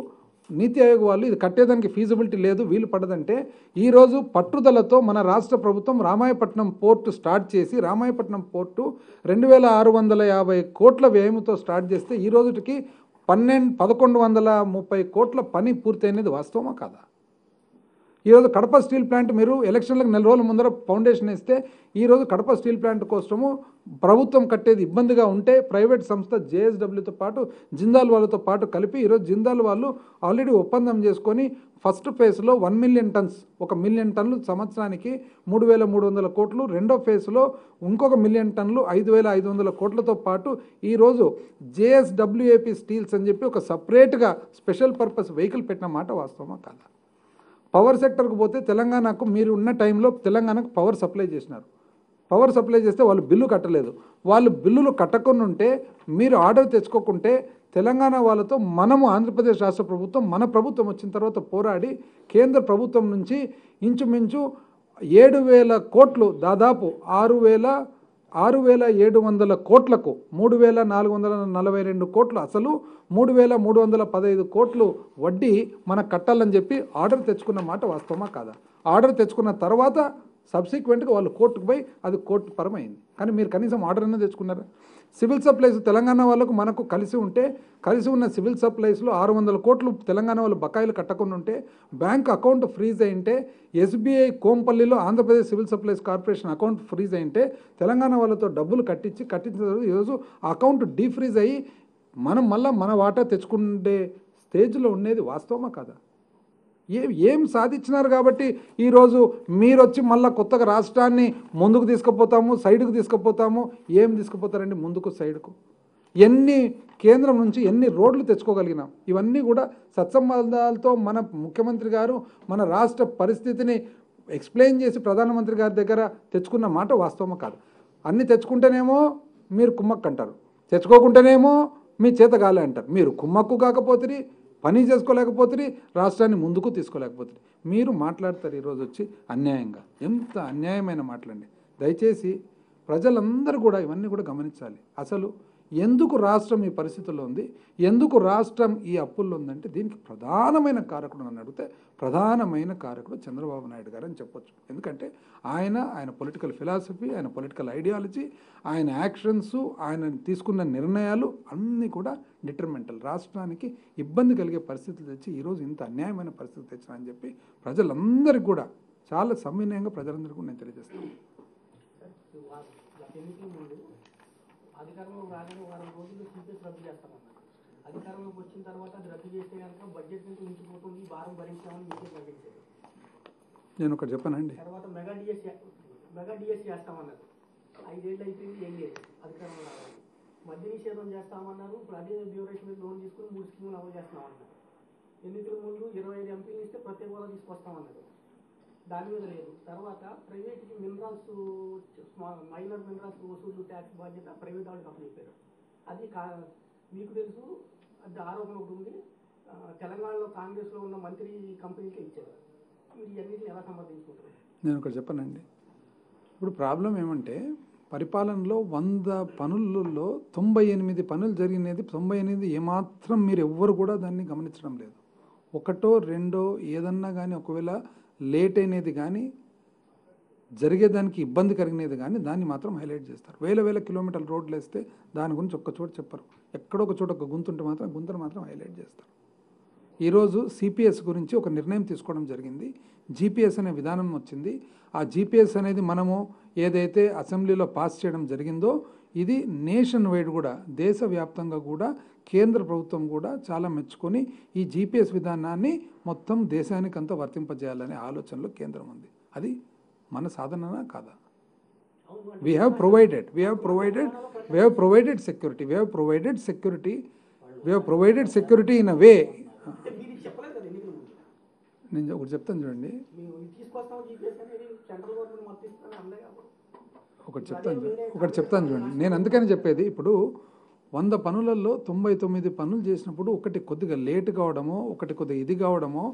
నీతి ఆయోగ్ వాళ్ళు ఇది కట్టేదానికి ఫీజిబిలిటీ లేదు, వీలు పడదంటే ఈరోజు పట్టుదలతో మన రాష్ట్ర ప్రభుత్వం రామాయపట్నం పోర్టు స్టార్ట్ చేసి రామాయపట్నం పోర్టు 2,650 కోట్ల వ్యయంతో స్టార్ట్ చేస్తే ఈ రోజుకి 1,130 కోట్ల పని పూర్తయినది వాస్తవమా కాదా? ఈరోజు కడప స్టీల్ ప్లాంట్ మీరు ఎలక్షన్లకు 4 రోజుల ముందర ఫౌండేషన్ వేస్తే ఈరోజు కడప స్టీల్ ప్లాంట్ కోసము ప్రభుత్వం కట్టేది ఇబ్బందిగా ఉంటే ప్రైవేట్ సంస్థ JSWతో పాటు జిందాల్ వాళ్ళతో పాటు కలిపి ఈరోజు జిందాల్ వాళ్ళు ఆల్రెడీ ఒప్పందం చేసుకొని ఫస్ట్ ఫేజ్లో 1 మిలియన్ టన్స్ 1 మిలియన్ టన్నులు సంవత్సరానికి 3,300 కోట్లు, రెండో ఫేజ్లో ఇంకొక 1 మిలియన్ టన్నులు 5,500 కోట్లతో పాటు ఈరోజు JSWAP స్టీల్స్ అని చెప్పి ఒక సపరేట్గా స్పెషల్ పర్పస్ వెహికల్ పెట్టిన మాట వాస్తవమా కాదా? పవర్ సెక్టర్కి పోతే తెలంగాణకు మీరు ఉన్న టైంలో తెలంగాణకు పవర్ సప్లై చేసినారు. పవర్ సప్లై చేస్తే వాళ్ళు బిల్లు కట్టలేదు. వాళ్ళు బిల్లులు కట్టకుండా ఉంటే మీరు ఆర్డర్ తెచ్చుకోకుంటే తెలంగాణ వాళ్ళతో మనము ఆంధ్రప్రదేశ్ రాష్ట్ర ప్రభుత్వం మన ప్రభుత్వం వచ్చిన తర్వాత పోరాడి కేంద్ర ప్రభుత్వం నుంచి ఇంచుమించు 7,000 కోట్లు దాదాపు 6,700 కోట్లకు 3,442 కోట్లు అసలు 3,315 కోట్లు వడ్డీ మనకు కట్టాలని చెప్పి ఆర్డర్ తెచ్చుకున్న మాట వాస్తవమా కాదా? ఆర్డర్ తెచ్చుకున్న తర్వాత సబ్సిక్వెంట్గా వాళ్ళు కోర్టుకు పోయి అది కోర్టు పరమైంది. కానీ మీరు కనీసం ఆర్డర్ అనేది తెచ్చుకున్నారా? సివిల్ సప్లైస్ తెలంగాణ వాళ్ళకు మనకు కలిసి ఉంటే కలిసి ఉన్న సివిల్ సప్లైస్లో 600 కోట్లు తెలంగాణ వాళ్ళు బకాయిలు కట్టకుండా ఉంటే బ్యాంక్ అకౌంట్ ఫ్రీజ్ అయింటే SBI కోంపల్లిలో Andhra Pradesh civil supplies corporation account freeze అయింటే తెలంగాణ వాళ్ళతో డబ్బులు కట్టించిన తర్వాత ఈరోజు అకౌంట్ డీఫ్రీజ్ అయ్యి మనం మళ్ళీ మన వాటా తెచ్చుకునే స్టేజ్లో ఉండేది వాస్తవమా కాదా? ఏం సాధించినారు కాబట్టి ఈరోజు మీరు వచ్చి మళ్ళీ కొత్తగా రాష్ట్రాన్ని ముందుకు తీసుకుపోతాము, సైడ్కు తీసుకుపోతాము. ఏం తీసుకుపోతారండి ముందుకు సైడ్కు? ఎన్ని కేంద్రం నుంచి ఎన్ని రోడ్లు తెచ్చుకోగలిగినాం? ఇవన్నీ కూడా సత్సంబంధాలతో మన ముఖ్యమంత్రి గారు మన రాష్ట్ర పరిస్థితిని ఎక్స్ప్లెయిన్ చేసి ప్రధానమంత్రి గారి దగ్గర తెచ్చుకున్న మాట వాస్తవమా కాదు? అన్నీ తెచ్చుకుంటేనేమో మీరు కుమ్మక్కు అంటారు, తెచ్చుకోకుంటేనేమో మీ చేత గాలే అంటారు. మీరు కుమ్మక్కు కాకపోతే పని చేసుకోలేకపోతే రాష్ట్రాన్ని ముందుకు తీసుకోలేకపోతే మీరు మాట్లాడతారు ఈరోజు వచ్చి అన్యాయంగా. ఎంత అన్యాయమైన మాటలండి! దయచేసి ప్రజలందరూ కూడా ఇవన్నీ కూడా గమనించాలి. అసలు ఎందుకు రాష్ట్రం ఈ పరిస్థితుల్లో ఉంది, ఎందుకు రాష్ట్రం ఈ అప్పుల్లో ఉందంటే దీనికి ప్రధానమైన కారకుడు నన్ను అడిగితే ప్రధానమైన కారకుడు చంద్రబాబు నాయుడు గారు అని చెప్పొచ్చు. ఎందుకంటే ఆయన పొలిటికల్ ఫిలాసఫీ, ఆయన పొలిటికల్ ఐడియాలజీ, ఆయన యాక్షన్స్, ఆయన తీసుకున్న నిర్ణయాలు అన్నీ కూడా డిటర్మెంటల్. రాష్ట్రానికి ఇబ్బంది కలిగే పరిస్థితులు తెచ్చి ఈరోజు ఇంత అన్యాయమైన పరిస్థితి తెచ్చారని చెప్పి ప్రజలందరికీ కూడా చాలా సవినయంగా ప్రజలందరికీ నేను తెలియజేస్తాను. అధికారంలో రాగానే వారం రోజుల్లో సిపిఎస్ రద్దు చేస్తామన్నారు. అధికారంలోకి వచ్చిన తర్వాత అది రద్దు చేస్తే కనుక బడ్జెట్ నుంచి ఉంచిపోతుంది, భారం భరించామని మీకే ప్రకటించారు. నేను ఒకటి చెప్పానండి. తర్వాత మెగా డిఎస్ చేస్తామన్నారు. 5 ఏళ్ళు అయిపోయింది, ఏం లేదు అధికారంలో రావాలి. మద్య నిషేధం చేస్తామన్నారు. ఇప్పుడు అదే డ్యూరేషన్ మీద లోన్ తీసుకుని 3 స్కీములు అమలు చేస్తామన్నారు. ఎన్నికల ముందు 25 ఎంపీలు ఇస్తే ప్రత్యేక హోదా తీసుకొస్తామన్నారు. దాని మీద లేదు. తర్వాత ప్రైవేట్కి మినరల్స్, మైనర్ మినరల్స్ వసూలు ట్యాక్స్ బాధ్యత ప్రైవేట్ వాళ్ళకి అప్పచెప్పారు. అది మీకు తెలుసు, అది ఆరోపణ ఒకటి ఉంది. తెలంగాణలో కాంగ్రెస్లో ఉన్న మంత్రి కంపెనీకే ఇచ్చారు. మీరు ఇవన్నిటిని ఎలా సమర్థించుకుంటారు? నేను ఒకటి చెప్పానండి. ఇప్పుడు ప్రాబ్లం ఏమంటే పరిపాలనలో 100 పనులలో 98 పనులు జరిగినది 98 ఏమాత్రం మీరు ఎవ్వరు కూడా దాన్ని గమనించడం లేదు. ఒకటో రెండో ఏదన్నా కానీ ఒకవేళ లేట్ అయినది కానీ జరిగేదానికి ఇబ్బంది కలిగినది కానీ దాన్ని మాత్రం హైలైట్ చేస్తారు. వేల కిలోమీటర్ల రోడ్లు వేస్తే దాని గురించి ఒక్క చోట చెప్పరు. ఎక్కడో ఒక చోట ఒక గుంతుంటే మాత్రం గుంతను మాత్రం హైలైట్ చేస్తారు. ఈరోజు సిపిఎస్ గురించి ఒక నిర్ణయం తీసుకోవడం జరిగింది. జీపీఎస్ అనే విధానం వచ్చింది. ఆ జీపీఎస్ అనేది మనము ఏదైతే అసెంబ్లీలో పాస్ చేయడం జరిగిందో ఇది నేషన్ వైడ్ కూడా దేశవ్యాప్తంగా కూడా కేంద్ర ప్రభుత్వం కూడా చాలా మెచ్చుకొని ఈ జీపీఎస్ విధానాన్ని మొత్తం దేశానికంతా వర్తింపజేయాలనే ఆలోచనలో కేంద్రం ఉంది. అది మన సాధన కాదా? we have provided security in a way. నేను ఒకటి చెప్తాను చూడండి, ఒకటి చెప్తాను చూడండి. నేను అందుకని చెప్పేది, ఇప్పుడు 100 పనులలో 99 పనులు చేసినప్పుడు ఒకటి కొద్దిగా లేట్ కావడమో ఒకటి కొద్దిగా ఇది కావడమో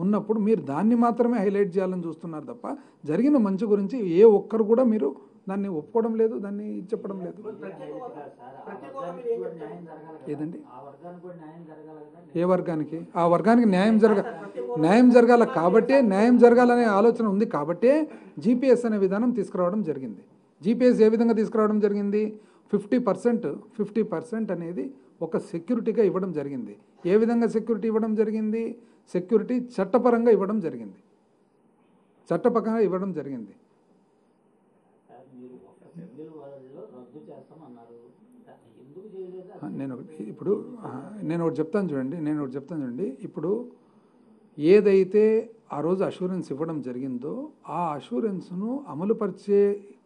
ఉన్నప్పుడు మీరు దాన్ని మాత్రమే హైలైట్ చేయాలని చూస్తున్నారు తప్ప జరిగిన మంచి గురించి ఏ ఒక్కరు కూడా మీరు దాన్ని ఒప్పుకోవడం లేదు, దాన్ని చెప్పడం లేదు. ఏదండి ఏ వర్గానికి? ఆ వర్గానికి న్యాయం జరగాల కాబట్టే, న్యాయం జరగాలనే ఆలోచన ఉంది కాబట్టే జీపీఎస్ అనే విధానం తీసుకురావడం జరిగింది. జీపీఎస్ ఏ విధంగా తీసుకురావడం జరిగింది? 50% అనేది ఒక సెక్యూరిటీగా ఇవ్వడం జరిగింది. ఏ విధంగా సెక్యూరిటీ ఇవ్వడం జరిగింది? సెక్యూరిటీ చట్టపరంగా ఇవ్వడం జరిగింది. నేను ఒకటి చెప్తాను చూడండి. ఇప్పుడు ఏదైతే ఆ రోజు అష్యూరెన్స్ ఇవ్వడం జరిగిందో ఆ అష్యూరెన్స్ను అమలుపరిచే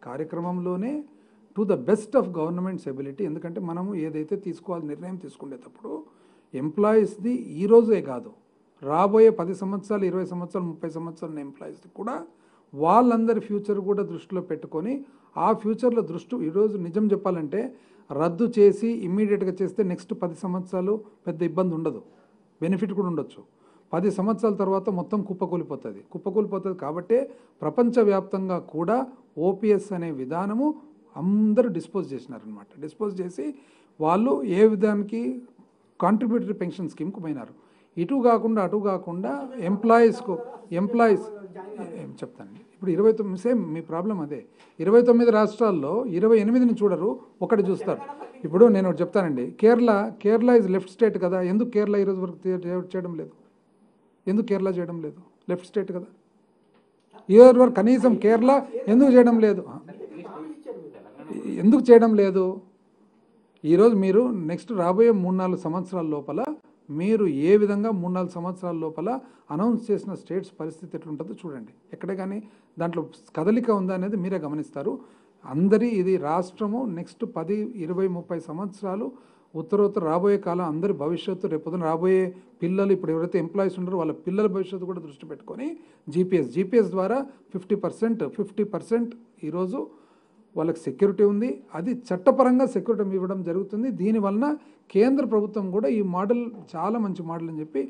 కార్యక్రమంలోనే to the best of government's ability. ఎందుకంటే మనము ఏదైతే నిర్ణయం తీసుకునేటప్పుడు ఎంప్లాయీస్ది ఈ రోజే కాదు, రాబోయే 10 సంవత్సరాలు 20 సంవత్సరాలు 30 సంవత్సరాల ఎంప్లాయీస్ది కూడా వాళ్ళందరి ఫ్యూచర్ కూడా దృష్టిలో పెట్టుకొని ఆ ఫ్యూచర్లో ఈరోజు నిజం చెప్పాలంటే రద్దు చేసి ఇమ్మీడియట్గా చేస్తే నెక్స్ట్ 10 సంవత్సరాలు పెద్ద ఇబ్బంది ఉండదు, బెనిఫిట్ కూడా ఉండొచ్చు. 10 సంవత్సరాల తర్వాత మొత్తం కుప్పకూలిపోతుంది. కాబట్టే ప్రపంచవ్యాప్తంగా కూడా ఓపీఎస్ అనే విధానము అందరూ డిస్పోజ్ చేసినారనమాట. డిస్పోజ్ చేసి వాళ్ళు ఏ విధానికి కాంట్రిబ్యూటరీ పెన్షన్ స్కీమ్కు పోయినారు. అటు కాకుండా ఎంప్లాయీస్ ఏం చెప్తానండి. ఇప్పుడు 29 సేమ్ మీ ప్రాబ్లం అదే. 29 రాష్ట్రాల్లో 28ని చూడరు, ఒకటి చూస్తారు. ఇప్పుడు నేను ఒకటి చెప్తానండి, కేరళ ఇస్ లెఫ్ట్ స్టేట్ కదా, ఎందుకు కేరళ ఈరోజు వరకు చేయడం లేదు? ఎందుకు కేరళ చేయడం లేదు? లెఫ్ట్ స్టేట్ కదా. ఈరోజు వరకు కనీసం కేరళ ఎందుకు చేయడం లేదు? ఈరోజు మీరు నెక్స్ట్ రాబోయే 3-4 సంవత్సరాల లోపల మీరు ఏ విధంగా 3-4 సంవత్సరాల లోపల అనౌన్స్ చేసిన స్టేట్స్ పరిస్థితి ఎట్లుంటుందో చూడండి. ఎక్కడే కానీ దాంట్లో కదలిక ఉందా అనేది మీరే గమనిస్తారు. ఇది రాష్ట్రము నెక్స్ట్ 10, 20, 30 సంవత్సరాలు ఉత్తరోత్తర రాబోయే కాలం అందరి భవిష్యత్తు, రేపొద్దున రాబోయే పిల్లలు, ఇప్పుడు ఎవరైతే ఎంప్లాయీస్ ఉన్నారో వాళ్ళ పిల్లల భవిష్యత్తు కూడా దృష్టి పెట్టుకొని జీపీఎస్ ద్వారా 50% ఈరోజు వాళ్ళకి సెక్యూరిటీ ఉంది. అది చట్టపరంగా సెక్యూరిటీ ఇవ్వడం జరుగుతుంది. దీనివలన కేంద్ర ప్రభుత్వం కూడా ఈ మోడల్ చాలా మంచి మోడల్ అని చెప్పి